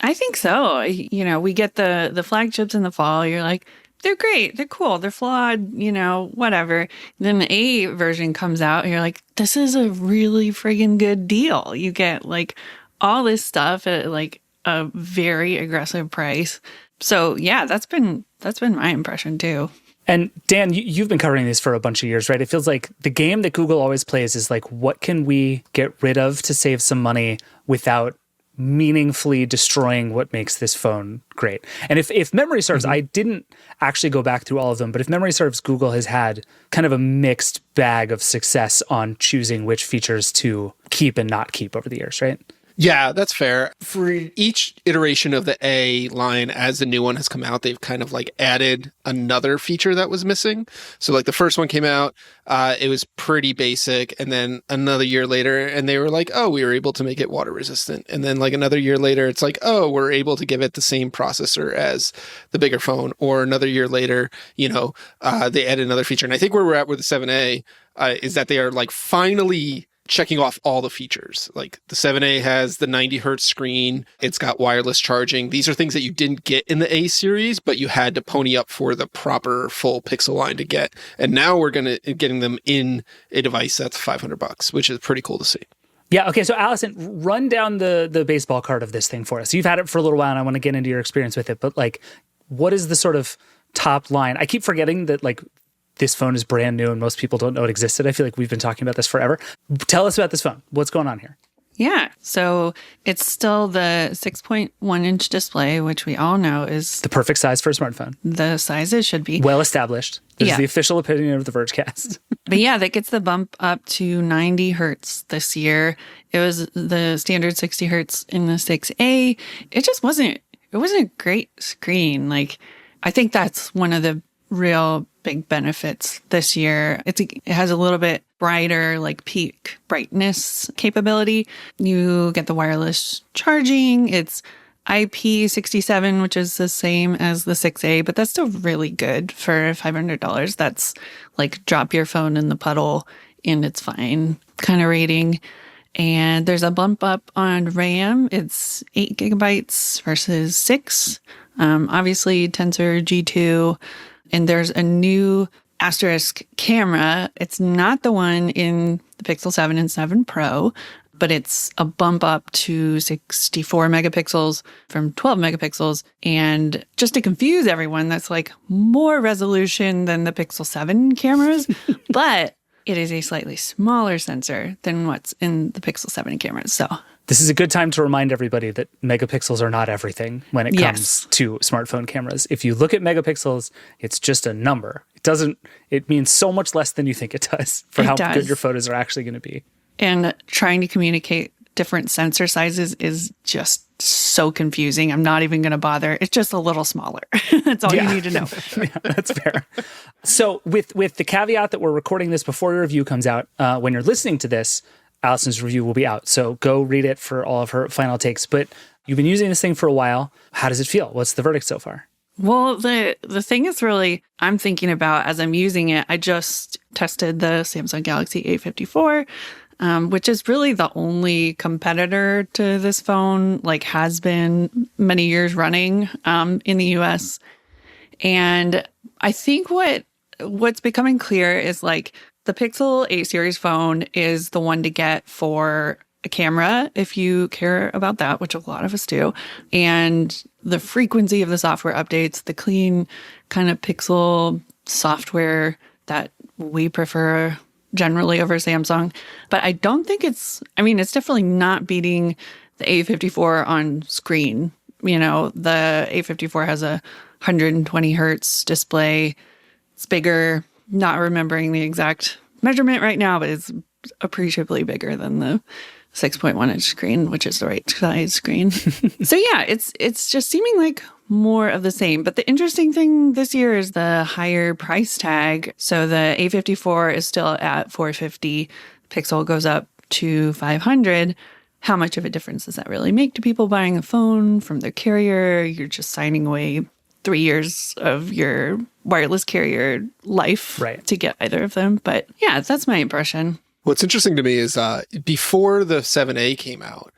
I think so. You know, we get the flagships in the fall. You're like, they're great. They're cool. They're flawed, you know, whatever. Then the A version comes out and you're like, this is a really friggin' good deal. You get like all this stuff at like a very aggressive price. So yeah, that's been my impression too. And Dan, you've been covering this for a bunch of years, right? It feels like the game that Google always plays is like, what can we get rid of to save some money without meaningfully destroying what makes this phone great? And if memory serves, I didn't actually go back through all of them, but if memory serves, Google has had kind of a mixed bag of success on choosing which features to keep and not keep over the years, right? Yeah, that's fair. For each iteration of the A line, as the new one has come out, they've kind of like added another feature that was missing. So like the first one came out, it was pretty basic. And then another year later, and they were like, oh, we were able to make it water resistant. And then like another year later, it's like, oh, we're able to give it the same processor as the bigger phone. Or another year later, you know, they added another feature. And I think where we're at with the 7A is that they are like finally checking off all the features. Like the 7A has the 90 hertz screen. It's got wireless charging. These are things that you didn't get in the A series, but you had to pony up for the proper full Pixel line to get. And now we're getting them in a device that's $500, which is pretty cool to see. Yeah. Okay. So Allison, run down the baseball card of this thing for us. You've had it for a little while and I want to get into your experience with it, but like, what is the sort of top line? I keep forgetting that like this phone is brand new and most people don't know it existed. I feel like we've been talking about this forever. Tell us about this phone. What's going on here? Yeah. So it's still the 6.1 inch display, which we all know is the perfect size for a smartphone. The size it should be. Well established. This is the official opinion of the Vergecast. But yeah, that gets the bump up to 90 hertz this year. It was the standard 60 hertz in the 6A. It just wasn't a great screen. Like, I think that's one of the real big benefits this year. It has a little bit brighter, like peak brightness capability. You get the wireless charging. It's IP67, which is the same as the 6A, but that's still really good for $500. That's like drop your phone in the puddle and it's fine kind of rating. And there's a bump up on RAM. It's 8 gigabytes versus 6. Obviously, Tensor G2. And there's a new asterisk camera. It's not the one in the Pixel 7 and 7 Pro, but it's a bump up to 64 megapixels from 12 megapixels. And just to confuse everyone, that's like more resolution than the Pixel 7 cameras, but it is a slightly smaller sensor than what's in the Pixel 7 cameras. So this is a good time to remind everybody that megapixels are not everything when it comes to smartphone cameras. If you look at megapixels, it's just a number. It means so much less than you think it does for how good your photos are actually going to be. And trying to communicate different sensor sizes is just so confusing. I'm not even going to bother. It's just a little smaller. That's all you need to know. Yeah, that's fair. So with the caveat that we're recording this before your review comes out, when you're listening to this, Allison's review will be out. So go read it for all of her final takes. But you've been using this thing for a while. How does it feel? What's the verdict so far? Well, the thing is really, I'm thinking about as I'm using it, I just tested the Samsung Galaxy A54 which is really the only competitor to this phone, like has been many years running in the US. And I think what's becoming clear is like the Pixel 8 series phone is the one to get for a camera if you care about that, which a lot of us do. And the frequency of the software updates, the clean kind of Pixel software that we prefer generally over Samsung. But I don't think it's definitely not beating the A54 on screen. You know, the A54 has a 120 hertz display. It's bigger, not remembering the exact measurement right now, but it's appreciably bigger than the 6.1 inch screen, which is the right size screen. So yeah, it's just seeming like more of the same. But the interesting thing this year is the higher price tag. So the A54 is still at $450. Pixel goes up to $500. How much of a difference does that really make to people buying a phone from their carrier? You're just signing away 3 years of your wireless carrier life to get either of them. But yeah, that's my impression. What's interesting to me is before the 7A came out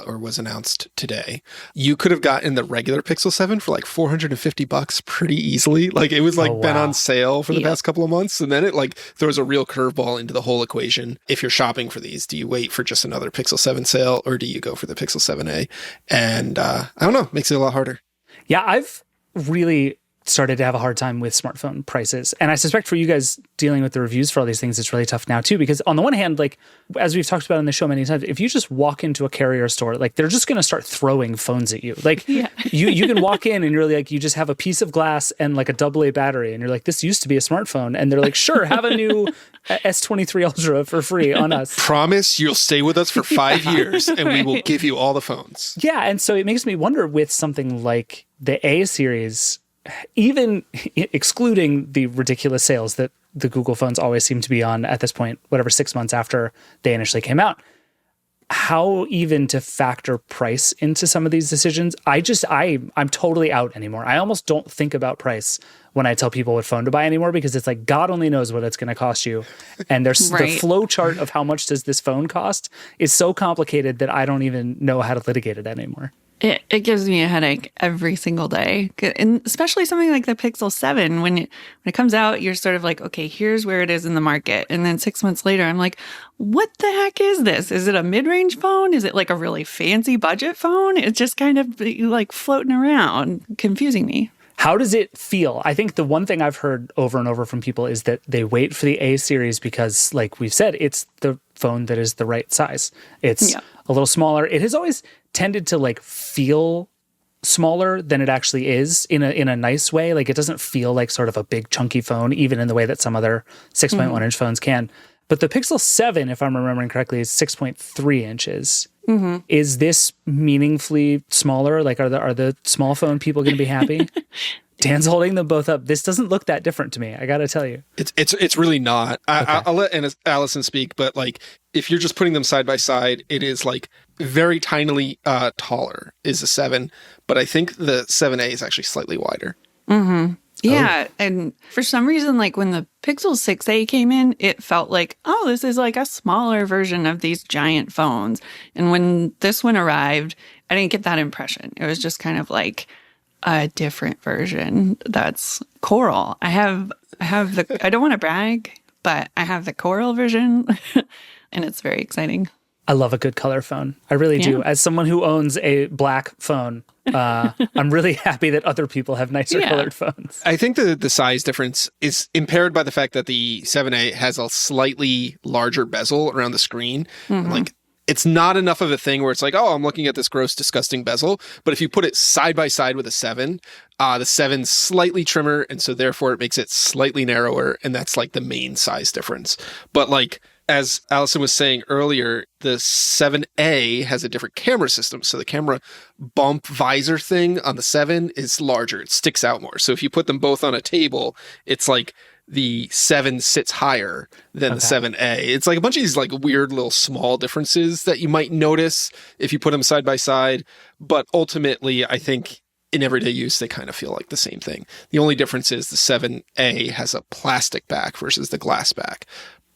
or was announced today, you could have gotten the regular Pixel 7 for like $450 pretty easily. Like it was been on sale for the past couple of months. And then it like throws a real curveball into the whole equation. If you're shopping for these, do you wait for just another Pixel 7 sale or do you go for the Pixel 7A? And I don't know, makes it a lot harder. Yeah, I've really started to have a hard time with smartphone prices. And I suspect for you guys dealing with the reviews for all these things, it's really tough now too, because on the one hand, like as we've talked about on the show many times, if you just walk into a carrier store, like they're just going to start throwing phones at you. Like you can walk in and you're like, you just have a piece of glass and like a AA battery. And you're like, this used to be a smartphone. And they're like, sure, have a new S23 Ultra for free on us. Promise you'll stay with us for 5 years and we will give you all the phones. Yeah. And so it makes me wonder with something like the A series, even excluding the ridiculous sales that the Google phones always seem to be on at this point, whatever, 6 months after they initially came out, how even to factor price into some of these decisions. I'm totally out anymore. I almost don't think about price when I tell people what phone to buy anymore, because it's like, God only knows what it's going to cost you. And there's the flow chart of how much does this phone cost is so complicated that I don't even know how to litigate it anymore. It gives me a headache every single day. And especially something like the Pixel 7, when it comes out, you're sort of like, okay, here's where it is in the market. And then 6 months later, I'm like, what the heck is this? Is it a mid-range phone? Is it like a really fancy budget phone? It's just kind of like floating around, confusing me. How does it feel? I think the one thing I've heard over and over from people is that they wait for the A series because, like we've said, it's the phone that is the right size. It's a little smaller. It has always tended to like feel smaller than it actually is in a nice way. Like it doesn't feel like sort of a big chunky phone, even in the way that some other 6.1 inch phones can. But the Pixel 7, if I'm remembering correctly, is 6.3 inches. Mm-hmm. Is this meaningfully smaller? Like are the small phone people going to be happy? Dan's holding them both up. This doesn't look that different to me. I got to tell you. It's really not. I'll let Allison speak, but like if you're just putting them side by side, it is like very tinily taller is the 7, but I think the 7A is actually slightly wider. Mm-hmm. Yeah, and for some reason, like when the Pixel 6a came in, it felt like, oh, this is like a smaller version of these giant phones. And when this one arrived, I didn't get that impression. It was just kind of like a different version that's Coral. I have the, I don't want to brag, but I have the Coral version, and it's very exciting. I love a good color phone. I really do. As someone who owns a black phone, I'm really happy that other people have nicer colored phones. I think the size difference is impaired by the fact that the 7A has a slightly larger bezel around the screen. Mm-hmm. Like, it's not enough of a thing where it's like, oh, I'm looking at this gross, disgusting bezel. But if you put it side by side with a 7, the 7's slightly trimmer, and so therefore it makes it slightly narrower, and that's like the main size difference. But like, as Allison was saying earlier, the 7A has a different camera system. So the camera bump visor thing on the 7 is larger. It sticks out more. So if you put them both on a table, it's like the 7 sits higher than the 7A. It's like a bunch of these like weird little small differences that you might notice if you put them side by side. But ultimately, I think in everyday use, they kind of feel like the same thing. The only difference is the 7A has a plastic back versus the glass back.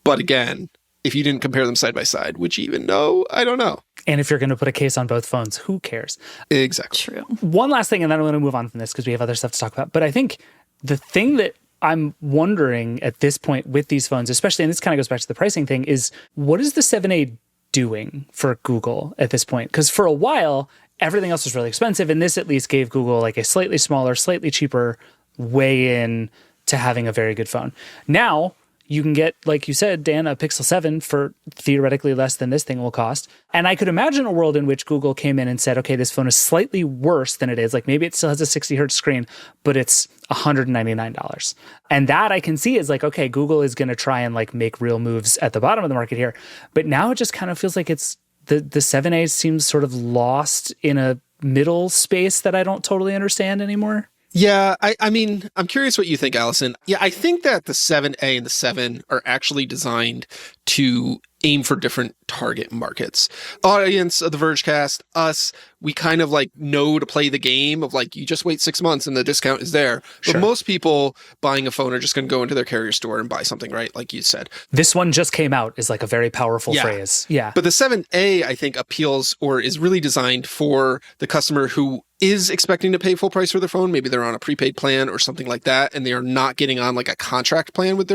But again, if you didn't compare them side by side. Would you even know? I don't know. And if you're going to put a case on both phones, who cares? Exactly. True. One last thing, and then I'm going to move on from this because we have other stuff to talk about. But I think the thing that I'm wondering at this point with these phones, especially, and this kind of goes back to the pricing thing, is what is the 7A doing for Google at this point? Because for a while, everything else was really expensive, and this at least gave Google like a slightly smaller, slightly cheaper way in to having a very good phone. Now, you can get, like you said, Dan, a Pixel 7 for theoretically less than this thing will cost. And I could imagine a world in which Google came in and said, okay, this phone is slightly worse than it is. Like maybe it still has a 60 hertz screen, but it's $199. And that I can see is like, okay, Google is going to try and like make real moves at the bottom of the market here. But now it just kind of feels like it's the 7A seems sort of lost in a middle space that I don't totally understand anymore. Yeah, I mean, I'm curious what you think, Allison. Yeah, I think that the 7A and the 7 are actually designed to aim for different target markets. Audience of the Vergecast, us, we kind of like know to play the game of like, you just wait 6 months and the discount is there. But most people buying a phone are just going to go into their carrier store and buy something, right? Like you said. This one just came out is like a very powerful phrase. Yeah. But the 7A, I think, appeals or is really designed for the customer who is expecting to pay full price for their phone. Maybe they're on a prepaid plan or something like that, and they are not getting on like a contract plan with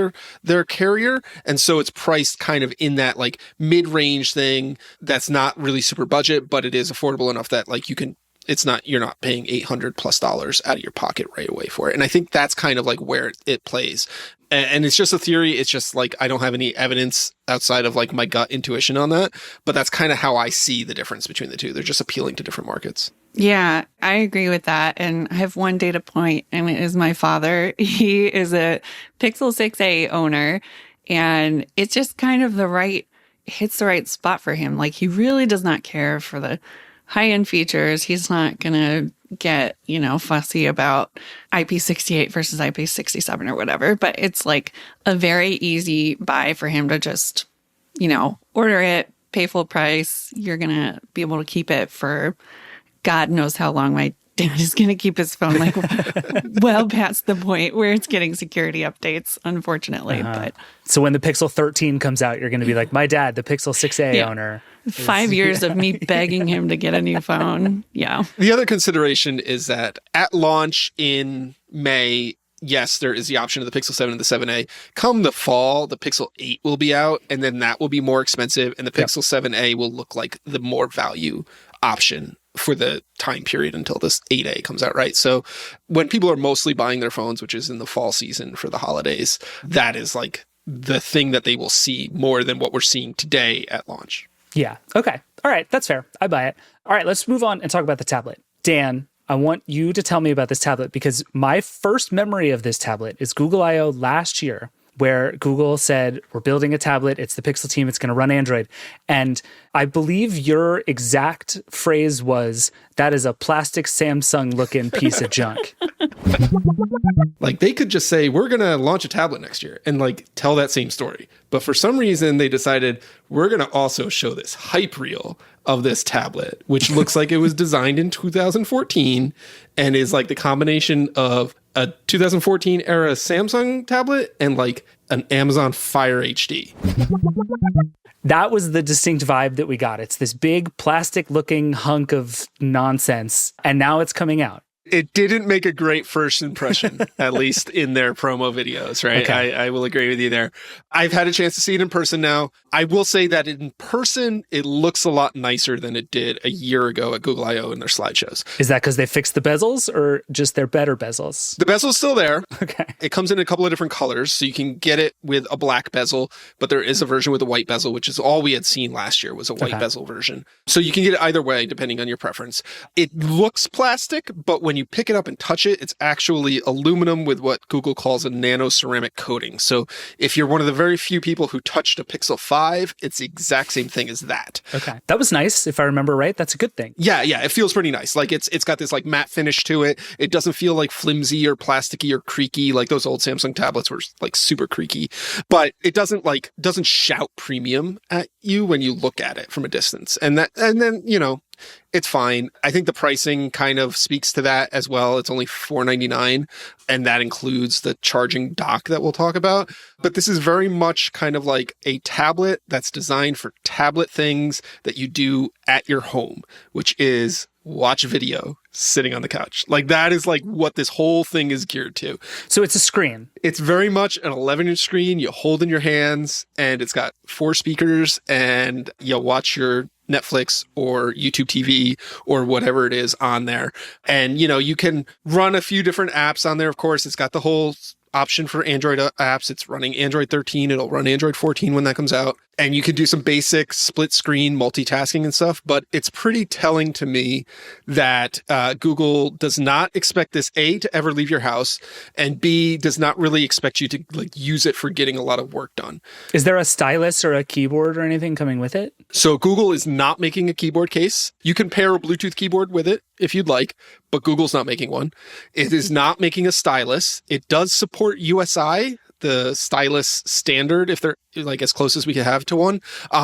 their carrier. And so it's priced kind of in that like mid-range thing that's not really super budget, but it is affordable enough that like you're not paying $800+ out of your pocket right away for it. And I think that's kind of like where it plays. And it's just a theory. It's just like, I don't have any evidence outside of like my gut intuition on that, but that's kind of how I see the difference between the two. They're just appealing to different markets. Yeah, I agree with that. And I have one data point, and it is my father. He is a Pixel 6a owner, and it's just kind of hits the right spot for him. Like, he really does not care for the high-end features. He's not going to get, fussy about IP68 versus IP67 or whatever, but it's like a very easy buy for him to just, order it, pay full price. You're going to be able to keep it for God knows how long. My dad is going to keep his phone like well past the point where it's getting security updates, unfortunately. But so when the Pixel 13 comes out, you're going to be like, my dad, the Pixel 6a owner. 5 years of me begging him to get a new phone. Yeah. The other consideration is that at launch in May, yes, there is the option of the Pixel 7 and the 7a. Come the fall, the Pixel 8 will be out, and then that will be more expensive, and the Pixel 7a will look like the more value option for the time period until this 8A comes out, right? So when people are mostly buying their phones, which is in the fall season for the holidays, that is like the thing that they will see more than what we're seeing today at launch. Yeah. Okay. All right. That's fair. I buy it. All right. Let's move on and talk about the tablet. Dan, I want you to tell me about this tablet because my first memory of this tablet is Google I/O last year, where Google said, we're building a tablet. It's the Pixel team. It's going to run Android. And I believe your exact phrase was, that is a plastic Samsung looking piece of junk. Like, they could just say, we're going to launch a tablet next year and like tell that same story. But for some reason, they decided we're going to also show this hype reel of this tablet, which looks like it was designed in 2014 and is like the combination of a 2014 era Samsung tablet and like an Amazon Fire HD. That was the distinct vibe that we got. It's this big plastic looking hunk of nonsense. And now it's coming out. It didn't make a great first impression, at least in their promo videos, right? Okay. I will agree with you there. I've had a chance to see it in person now. I will say that in person, it looks a lot nicer than it did a year ago at Google I/O in their slideshows. Is that because they fixed the bezels or just they're better bezels? The bezel's still there. Okay. It comes in a couple of different colors, so you can get it with a black bezel, but there is a version with a white bezel, which is all we had seen last year was a white bezel version. So you can get it either way, depending on your preference. It looks plastic, but when you pick it up and touch it, it's actually aluminum with what Google calls a nano ceramic coating. So if you're one of the very few people who touched a Pixel 5, it's the exact same thing as that. Okay. That was nice. If I remember right, that's a good thing. Yeah. It feels pretty nice. Like it's got this like matte finish to it. It doesn't feel like flimsy or plasticky or creaky. Like those old Samsung tablets were like super creaky, but it doesn't shout premium at you when you look at it from a distance. And then, It's fine. I think the pricing kind of speaks to that as well. It's only $4.99, and that includes the charging dock that we'll talk about. But this is very much kind of like a tablet that's designed for tablet things that you do at your home, which is watch video sitting on the couch. Like that is like what this whole thing is geared to. So it's a screen. It's very much an 11-inch screen you hold in your hands, and it's got 4 speakers, and you'll watch your Netflix or YouTube TV or whatever it is on there. And, you can run a few different apps on there. Of course, it's got the whole option for Android apps. It's running Android 13. It'll run Android 14 when that comes out. And you can do some basic split screen multitasking and stuff. But it's pretty telling to me that Google does not expect this, A, to ever leave your house, and B, does not really expect you to use it for getting a lot of work done. Is there a stylus or a keyboard or anything coming with it? So Google is not making a keyboard case. You can pair a Bluetooth keyboard with it if you'd like, but Google's not making one. It is not making a stylus. It does support USI, the stylus standard, if they're like as close as we can have to one.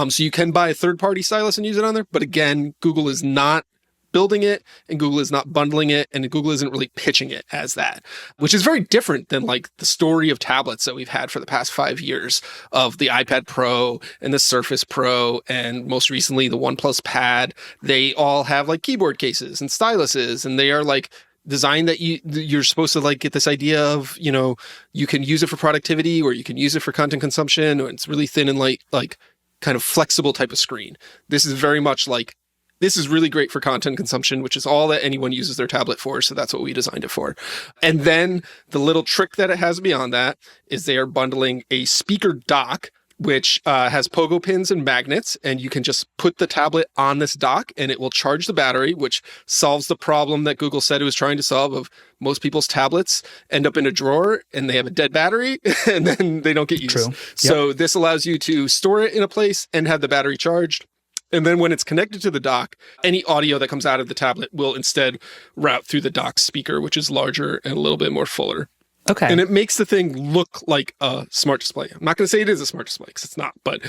So you can buy a third-party stylus and use it on there. But again, Google is not building it, and Google is not bundling it, and Google isn't really pitching it as that, which is very different than like the story of tablets that we've had for the past 5 years of the iPad Pro and the Surface Pro, and most recently the OnePlus Pad. They all have like keyboard cases and styluses, and they are like designed that you're supposed to like get this idea of, you can use it for productivity, or you can use it for content consumption, or it's really thin and light, like kind of flexible type of screen. This is very much like, this is really great for content consumption, which is all that anyone uses their tablet for. So that's what we designed it for. And then the little trick that it has beyond that is they are bundling a speaker dock, which has pogo pins and magnets. And you can just put the tablet on this dock and it will charge the battery, which solves the problem that Google said it was trying to solve of most people's tablets end up in a drawer and they have a dead battery and then they don't get used. True. Yep. So this allows you to store it in a place and have the battery charged. And then when it's connected to the dock, any audio that comes out of the tablet will instead route through the dock speaker, which is larger and a little bit more fuller. Okay. And it makes the thing look like a smart display. I'm not going to say it is a smart display because it's not, but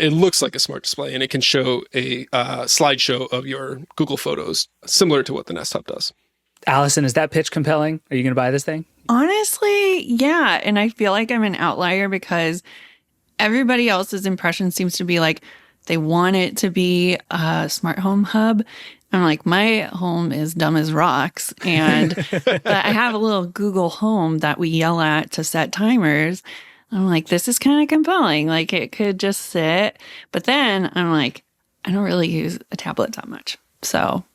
it looks like a smart display, and it can show a slideshow of your Google Photos, similar to what the Nest Hub does. Allison, is that pitch compelling? Are you going to buy this thing? Honestly, yeah. And I feel like I'm an outlier because everybody else's impression seems to be like, they want it to be a smart home hub. I'm like, my home is dumb as rocks. And but I have a little Google Home that we yell at to set timers. I'm like, this is kind of compelling. Like it could just sit. But then I'm like, I don't really use a tablet that much. So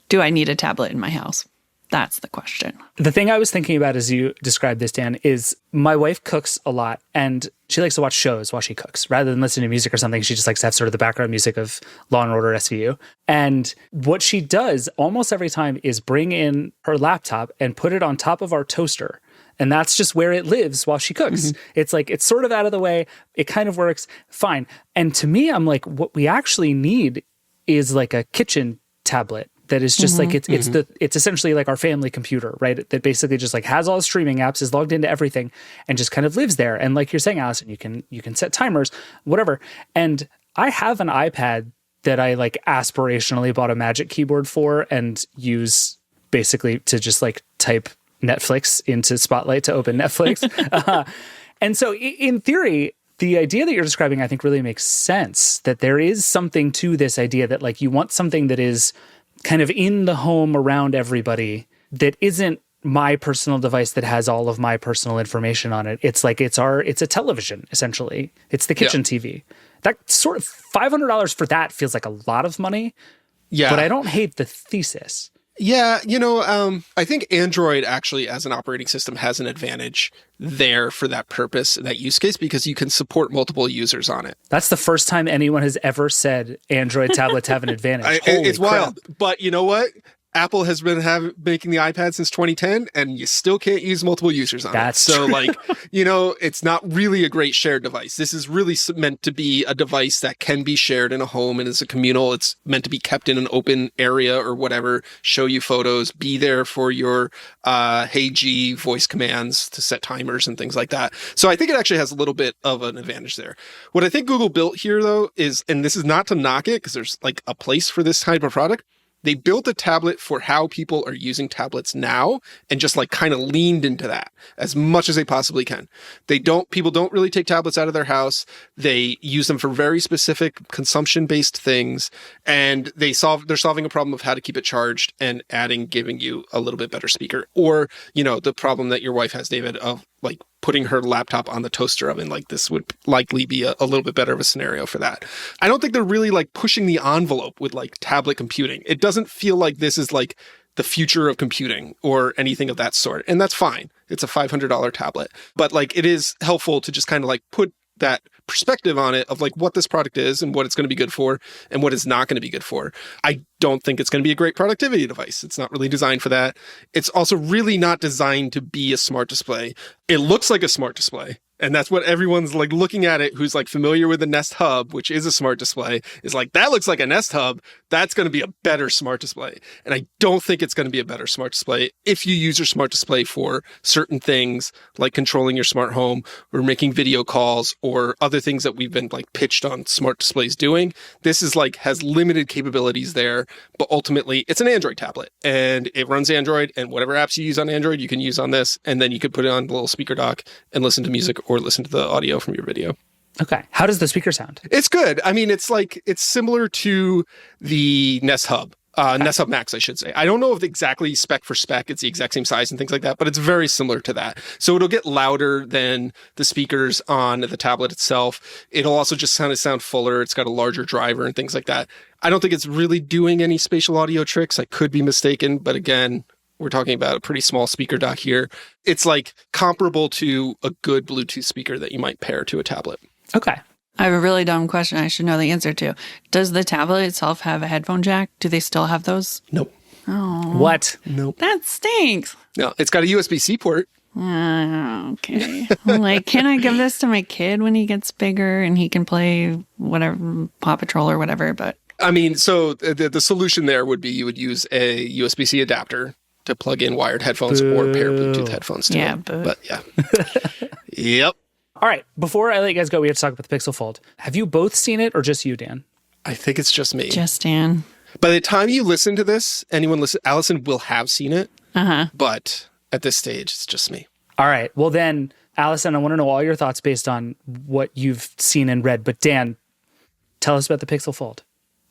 do I need a tablet in my house? That's the question. The thing I was thinking about as you described this, Dan, is my wife cooks a lot and she likes to watch shows while she cooks. Rather than listening to music or something, she just likes to have sort of the background music of Law & Order SVU. And what she does almost every time is bring in her laptop and put it on top of our toaster. And that's just where it lives while she cooks. Mm-hmm. It's like, it's sort of out of the way. It kind of works fine. And to me, I'm like, what we actually need is like a kitchen tablet. That is just like, it's essentially like our family computer, right? That basically just like has all the streaming apps, is logged into everything and just kind of lives there. And like you're saying, Allison, you can set timers, whatever. And I have an iPad that I like aspirationally bought a Magic Keyboard for and use basically to just like type Netflix into Spotlight to open Netflix. And so in theory, the idea that you're describing, I think really makes sense, that there is something to this idea that like you want something that is kind of in the home around everybody that isn't my personal device that has all of my personal information on it. It's like, it's a television, essentially. It's the kitchen TV. That sort of $500 for that feels like a lot of money. Yeah. But I don't hate the thesis. Yeah, I think Android actually as an operating system has an advantage there for that purpose, that use case, because you can support multiple users on it. That's the first time anyone has ever said Android tablets have an advantage. It's wild. But you know what? Apple has been making the iPad since 2010, and you still can't use multiple users on it. So, like, it's not really a great shared device. This is really meant to be a device that can be shared in a home and is a communal. It's meant to be kept in an open area or whatever, show you photos, be there for your Hey G voice commands to set timers and things like that. So I think it actually has a little bit of an advantage there. What I think Google built here, though, is, and this is not to knock it because there's like a place for this type of product, they built a tablet for how people are using tablets now and just like kind of leaned into that as much as they possibly can. People don't really take tablets out of their house. They use them for very specific consumption-based things, and they're solving a problem of how to keep it charged and giving you a little bit better speaker. Or, the problem that your wife has, David, of like putting her laptop on the toaster oven. Like, this would likely be a little bit better of a scenario for that. I don't think they're really like pushing the envelope with like tablet computing. It doesn't feel like this is like the future of computing or anything of that sort. And that's fine. It's a $500 tablet. But like, it is helpful to just kind of like put that perspective on it of like what this product is and what it's going to be good for and what it's not going to be good for. I don't think it's going to be a great productivity device. It's not really designed for that. It's also really not designed to be a smart display. It looks like a smart display. And that's what everyone's like looking at it, who's like familiar with the Nest Hub, which is a smart display, is like, that looks like a Nest Hub. That's going to be a better smart display. And I don't think it's going to be a better smart display if you use your smart display for certain things like controlling your smart home or making video calls or other things that we've been like pitched on smart displays doing. This is like has limited capabilities there, but ultimately it's an Android tablet and it runs Android, and whatever apps you use on Android, you can use on this. And then you could put it on the little speaker dock and listen to music or listen to the audio from your video. Okay. How does the speaker sound? It's good. I mean, it's similar to the Nest Hub. Nest Hub Max, I should say. I don't know if exactly spec for spec, it's the exact same size and things like that, but it's very similar to that. So it'll get louder than the speakers on the tablet itself. It'll also just kind of sound fuller. It's got a larger driver and things like that. I don't think it's really doing any spatial audio tricks. I could be mistaken, but again, we're talking about a pretty small speaker dock here. It's like comparable to a good Bluetooth speaker that you might pair to a tablet. Okay. I have a really dumb question I should know the answer to. Does the tablet itself have a headphone jack? Do they still have those? Nope. Oh. What? Nope. That stinks. No, it's got a USB-C port. Okay. Like, can I give this to my kid when he gets bigger and he can play whatever, Paw Patrol or whatever? But I mean, so the solution there would be you would use a USB-C adapter to plug in wired headphones or pair Bluetooth headphones to it. But yeah. Yep. All right. Before I let you guys go, we have to talk about the Pixel Fold. Have you both seen it or just you, Dan? I think it's just me. Just Dan. By the time you listen to this, Allison will have seen it. Uh-huh. But at this stage, it's just me. All right. Well, then, Allison, I want to know all your thoughts based on what you've seen and read. But Dan, tell us about the Pixel Fold.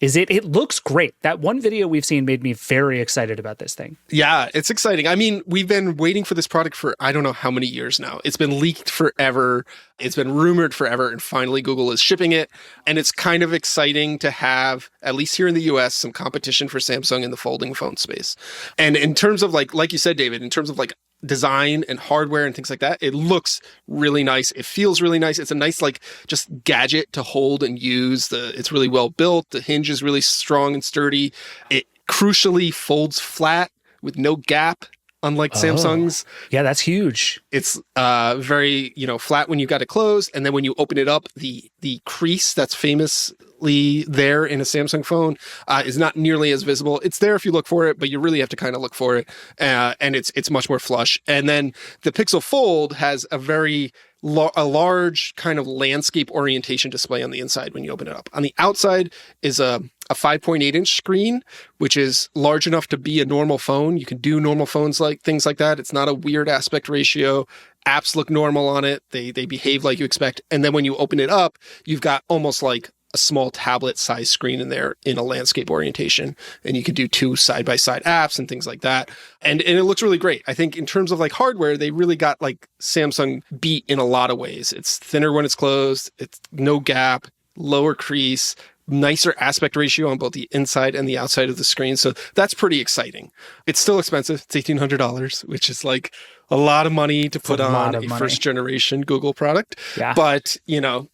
It looks great. That one video we've seen made me very excited about this thing. Yeah, it's exciting. I mean, we've been waiting for this product for I don't know how many years now. It's been leaked forever. It's been rumored forever. And finally, Google is shipping it. And it's kind of exciting to have, at least here in the US, some competition for Samsung in the folding phone space. And in terms of like you said, David, in terms of like design and hardware and things like that, it looks really nice. It feels really nice. It's a nice like just gadget to hold and use. It's really well built. The hinge is really strong and sturdy. It crucially folds flat with no gap, unlike Samsung's. Yeah, that's huge. It's very, flat when you got it closed, and then when you open it up, the crease that's famously there in a Samsung phone is not nearly as visible. It's there if you look for it, but you really have to kind of look for it, and it's much more flush. And then the Pixel Fold has a very large kind of landscape orientation display on the inside when you open it up. On the outside is a 5.8-inch screen, which is large enough to be a normal phone. You can do normal phones like things like that. It's not a weird aspect ratio. Apps look normal on it. They behave like you expect. And then when you open it up, you've got almost like a small tablet size screen in there in a landscape orientation. And you can do 2 side-by-side apps and things like that. And it looks really great. I think in terms of like hardware, they really got like Samsung beat in a lot of ways. It's thinner when it's closed. It's no gap, lower crease, nicer aspect ratio on both the inside and the outside of the screen. So that's pretty exciting. It's still expensive. It's $1,800, which is like a lot of money to put on a first generation Google product. Yeah. But,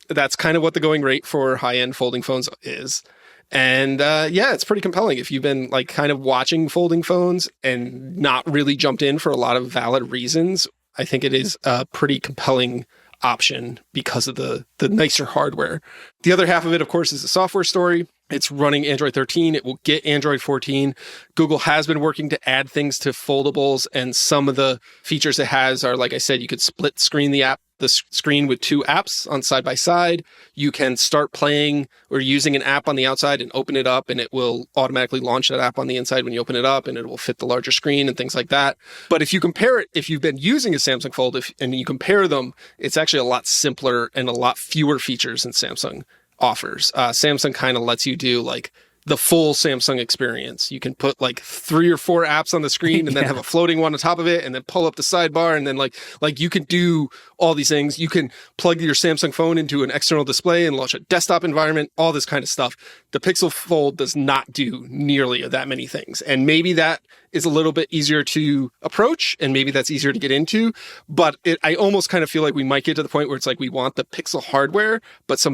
that's kind of what the going rate for high-end folding phones is. And yeah, it's pretty compelling. If you've been like kind of watching folding phones and not really jumped in for a lot of valid reasons, I think it is a pretty compelling option because of the nicer hardware. The other half of it, of course, is the software story. It's running Android 13. It will get Android 14. Google has been working to add things to foldables, and some of the features it has are, like I said, you could split screen the screen with two apps on side by side. You can start playing or using an app on the outside and open it up, and it will automatically launch that app on the inside when you open it up, and it will fit the larger screen and things like that. But if you compare it, if you've been using a Samsung Fold and you compare them, it's actually a lot simpler and a lot fewer features than Samsung offers. Samsung kind of lets you do like the full Samsung experience. You can put like 3 or 4 apps on the screen and then have a floating one on top of it, and then pull up the sidebar, and then like you can do all these things. You can plug your Samsung phone into an external display and launch a desktop environment, all this kind of stuff. The Pixel Fold does not do nearly that many things. And maybe that is a little bit easier to approach, and maybe that's easier to get into. But I almost kind of feel like we might get to the point where it's like we want the Pixel hardware, but a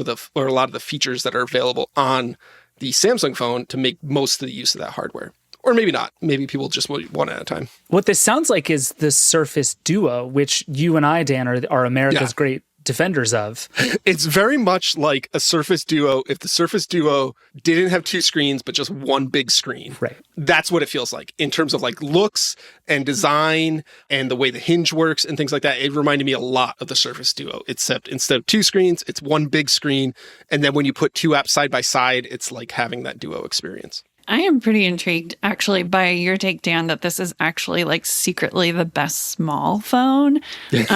lot of the features that are available on the Samsung phone to make most of the use of that hardware. Or maybe not. Maybe people just want one at a time. What this sounds like is the Surface Duo, which you and I, Dan, are America's great defenders of. It's very much like a Surface Duo if the Surface Duo didn't have 2 screens, but just one big screen. Right. That's what it feels like in terms of like looks and design and the way the hinge works and things like that. It reminded me a lot of the Surface Duo, except instead of 2 screens, it's one big screen. And then when you put 2 apps side by side, it's like having that Duo experience. I am pretty intrigued, actually, by your take, Dan, that this is actually like secretly the best small phone. Because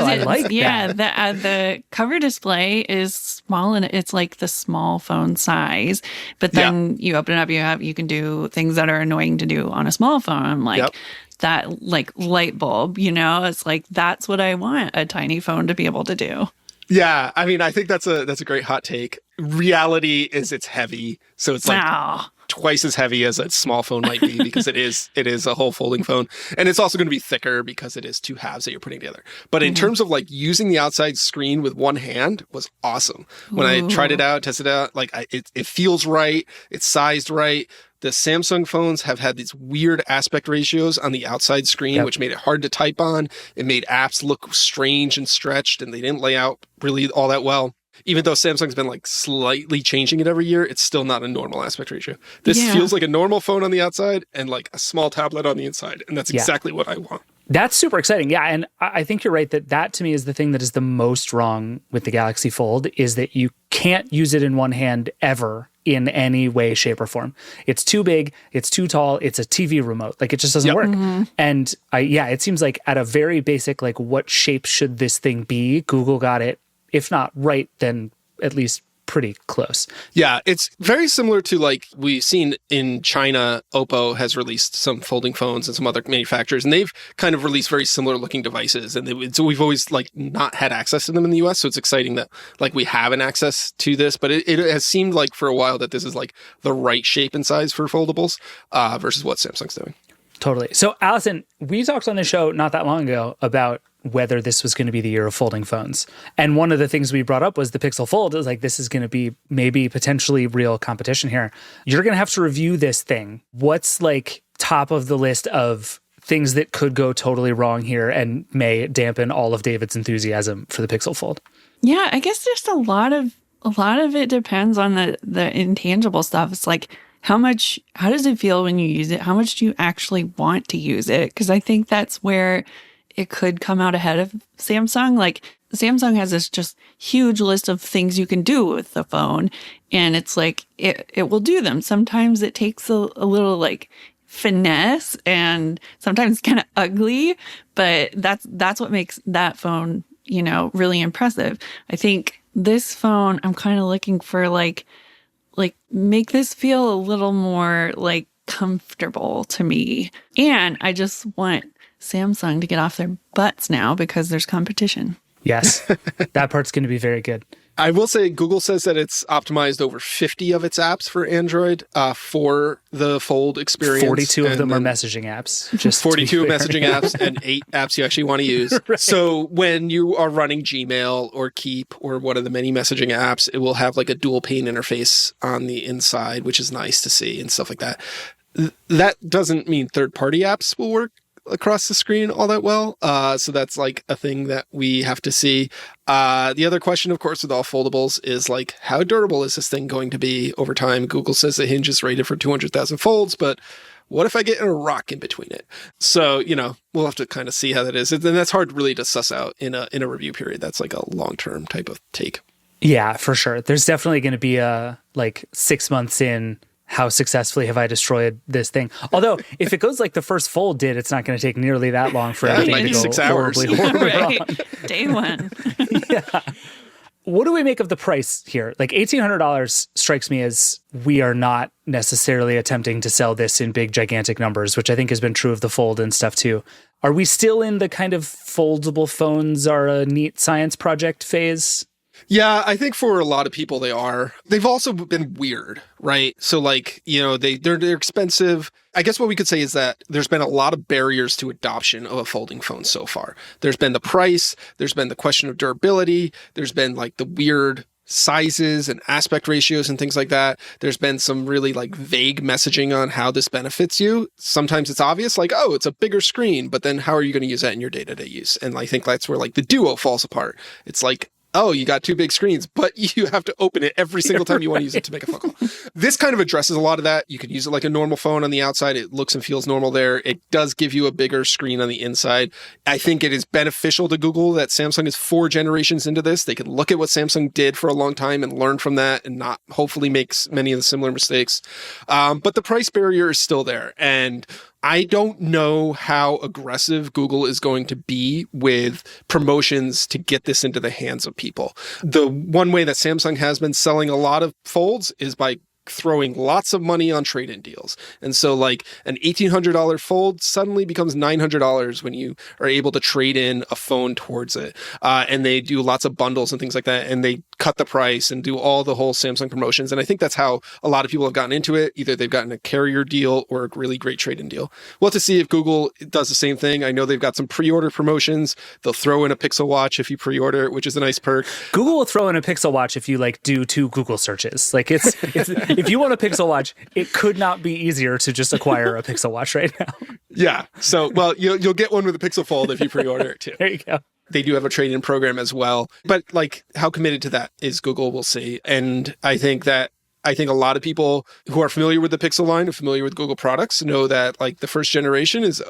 I like the cover display is small and it's like the small phone size. But then you open it up, you can do things that are annoying to do on a small phone, like that like light bulb. It's like that's what I want a tiny phone to be able to do. Yeah, I mean, I think that's a great hot take. Reality is it's heavy, so it's like twice as heavy as a small phone might be because it is a whole folding phone, and it's also going to be thicker because it is 2 halves that you're putting together. But in terms of like using the outside screen with one hand was awesome. When I tried it out, tested it out, like it feels right, it's sized right. The Samsung phones have had these weird aspect ratios on the outside screen, which made it hard to type on. It made apps look strange and stretched, and they didn't lay out really all that well. Even though Samsung's been like slightly changing it every year, it's still not a normal aspect ratio. This feels like a normal phone on the outside and like a small tablet on the inside. And that's exactly what I want. That's super exciting. Yeah. And I think you're right that to me is the thing that is the most wrong with the Galaxy Fold is that you can't use it in one hand ever in any way, shape, or form. It's too big. It's too tall. It's a TV remote. Like it just doesn't work. And it seems like at a very basic, like what shape should this thing be? Google got it. If not right, then at least pretty close. Yeah, it's very similar to like we've seen in China. Oppo has released some folding phones and some other manufacturers, and they've kind of released very similar looking devices. And so we've always like not had access to them in the US. So it's exciting that like we have an access to this, but it has seemed like for a while that this is like the right shape and size for foldables versus what Samsung's doing. Totally. So Allison, we talked on the show not that long ago about whether this was going to be the year of folding phones. And one of the things we brought up was the Pixel Fold. It was like, this is going to be maybe potentially real competition here. You're going to have to review this thing. What's like top of the list of things that could go totally wrong here and may dampen all of David's enthusiasm for the Pixel Fold? Yeah, I guess just a lot of it depends on the intangible stuff. It's like, how does it feel when you use it? How much do you actually want to use it? Because I think that's where it could come out ahead of Samsung. Like Samsung has this just huge list of things you can do with the phone. And it's like, it will do them. Sometimes it takes a little like finesse and sometimes kind of ugly, but that's what makes that phone, really impressive. I think this phone, I'm kind of looking for like make this feel a little more like comfortable to me. And I just want Samsung to get off their butts now because there's competition. Yes, that part's going to be very good. I will say Google says that it's optimized over 50 of its apps for Android for the Fold experience. 42 of them are messaging apps. Just 42 messaging apps and 8 apps you actually want to use. Right. So when you are running Gmail or Keep or one of the many messaging apps, it will have like a dual pane interface on the inside, which is nice to see and stuff like that. That doesn't mean third-party apps will work across the screen all that well. So that's like a thing that we have to see. The other question, of course, with all foldables is like, how durable is this thing going to be over time? Google says the hinge is rated for 200,000 folds, but what if I get in a rock in between it? So, we'll have to kind of see how that is. And that's hard really to suss out in a review period. That's like a long-term type of take. Yeah, for sure. There's definitely going to be a 6 months in, how successfully have I destroyed this thing? Although, if it goes like the first Fold did, it's not going to take nearly that long for everything to go 6 hours. horribly wrong. Day one. Yeah. What do we make of the price here? Like $1,800 strikes me as we are not necessarily attempting to sell this in big, gigantic numbers, which I think has been true of the Fold and stuff too. Are we still in the kind of foldable phones are a neat science project phase? Yeah, I think for a lot of people they are. They've also been weird, right? So they're expensive. I guess what we could say is that there's been a lot of barriers to adoption of a folding phone so far. There's been the price, there's been the question of durability, there's been like the weird sizes and aspect ratios and things like that. There's been some really like vague messaging on how this benefits you. Sometimes it's obvious, like, oh, it's a bigger screen, but then how are you going to use that in your day-to-day use? And I think that's where like the Duo falls apart. It's like, oh, you got 2 big screens, but you have to open it every single time you want to use it to make a phone call. This kind of addresses a lot of that. You could use it like a normal phone on the outside. It looks and feels normal there. It does give you a bigger screen on the inside. I think it is beneficial to Google that Samsung is 4 generations into this. They can look at what Samsung did for a long time and learn from that and not hopefully make many of the similar mistakes. But the price barrier is still there. And I don't know how aggressive Google is going to be with promotions to get this into the hands of people. The one way that Samsung has been selling a lot of folds is by throwing lots of money on trade-in deals. And so like an $1,800 fold suddenly becomes $900 when you are able to trade in a phone towards it. And they do lots of bundles and things like that. And they cut the price and do all the whole Samsung promotions. And I think that's how a lot of people have gotten into it. Either they've gotten a carrier deal or a really great trade-in deal. We'll have to see if Google does the same thing. I know they've got some pre-order promotions. They'll throw in a Pixel Watch if you pre-order it, which is a nice perk. Google will throw in a Pixel Watch if you like do 2 Google searches. Like it's if you want a Pixel Watch, it could not be easier to just acquire a Pixel Watch right now. Yeah. So, well, you'll get one with a Pixel Fold if you pre-order it too. There you go. They do have a trade-in program as well. But like how committed to that is Google, we'll see. And I think a lot of people who are familiar with the Pixel line and familiar with Google products know that like the first generation is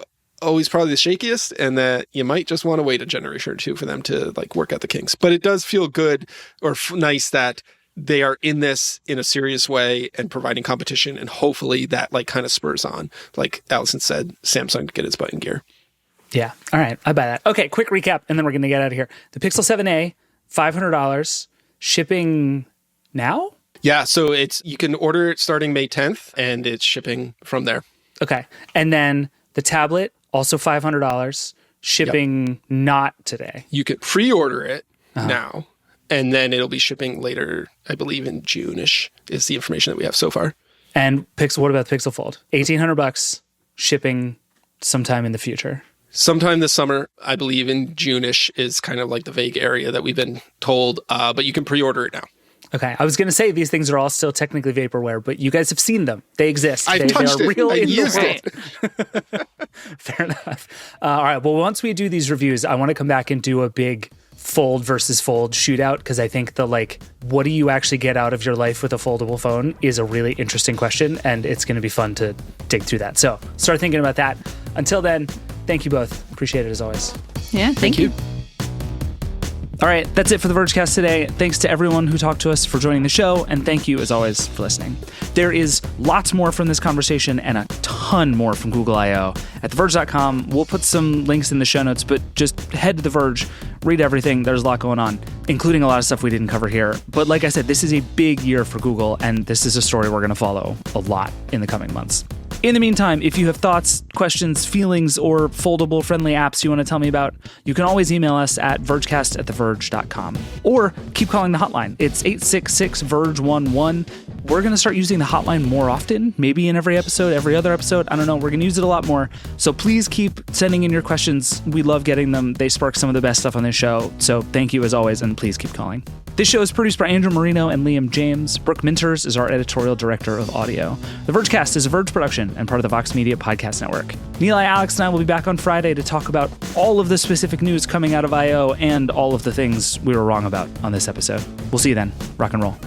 always probably the shakiest and that you might just want to wait a generation or 2 for them to like work out the kinks. But it does feel good or nice that they are in this in a serious way and providing competition. And hopefully that like kind of spurs on, like Allison said, Samsung to get its butt in gear. Yeah. All right. I buy that. Okay. Quick recap. And then we're going to get out of here. The Pixel 7a, $500 shipping now. Yeah. So you can order it starting May 10th and it's shipping from there. Okay. And then the tablet, also $500 shipping not today. You could pre-order it now. And then it'll be shipping later, I believe in June-ish is the information that we have so far. And what about the Pixel Fold? $1,800 shipping sometime in the future. Sometime this summer, I believe in June-ish is kind of like the vague area that we've been told, but you can pre-order it now. Okay. I was going to say these things are all still technically vaporware, but you guys have seen them. They exist. I've touched they are it. real I in used the world. Fair enough. All right. Well, once we do these reviews, I want to come back and do a big fold versus fold shootout, because I think what do you actually get out of your life with a foldable phone is a really interesting question, and it's going to be fun to dig through that. So start thinking about that. Until then, thank you both. Appreciate it as always. Yeah, thank you. All right, that's it for the Vergecast today. Thanks to everyone who talked to us for joining the show, and thank you, as always, for listening. There is lots more from this conversation and a ton more from Google I.O. at theverge.com. We'll put some links in the show notes, but just head to The Verge, read everything. There's a lot going on, including a lot of stuff we didn't cover here. But like I said, this is a big year for Google, and this is a story we're going to follow a lot in the coming months. In the meantime, if you have thoughts, questions, feelings, or foldable friendly apps you want to tell me about, you can always email us at vergecast@theverge.com. Or keep calling the hotline. It's 866-VERGE11. We're going to start using the hotline more often, maybe in every episode, every other episode. I don't know. We're going to use it a lot more. So please keep sending in your questions. We love getting them. They spark some of the best stuff on this show. So thank you as always, and please keep calling. This show is produced by Andrew Marino and Liam James. Brooke Minters is our editorial director of audio. The Vergecast is a Verge production and part of the Vox Media Podcast Network. Nilay, Alex, and I will be back on Friday to talk about all of the specific news coming out of I.O. and all of the things we were wrong about on this episode. We'll see you then. Rock and roll.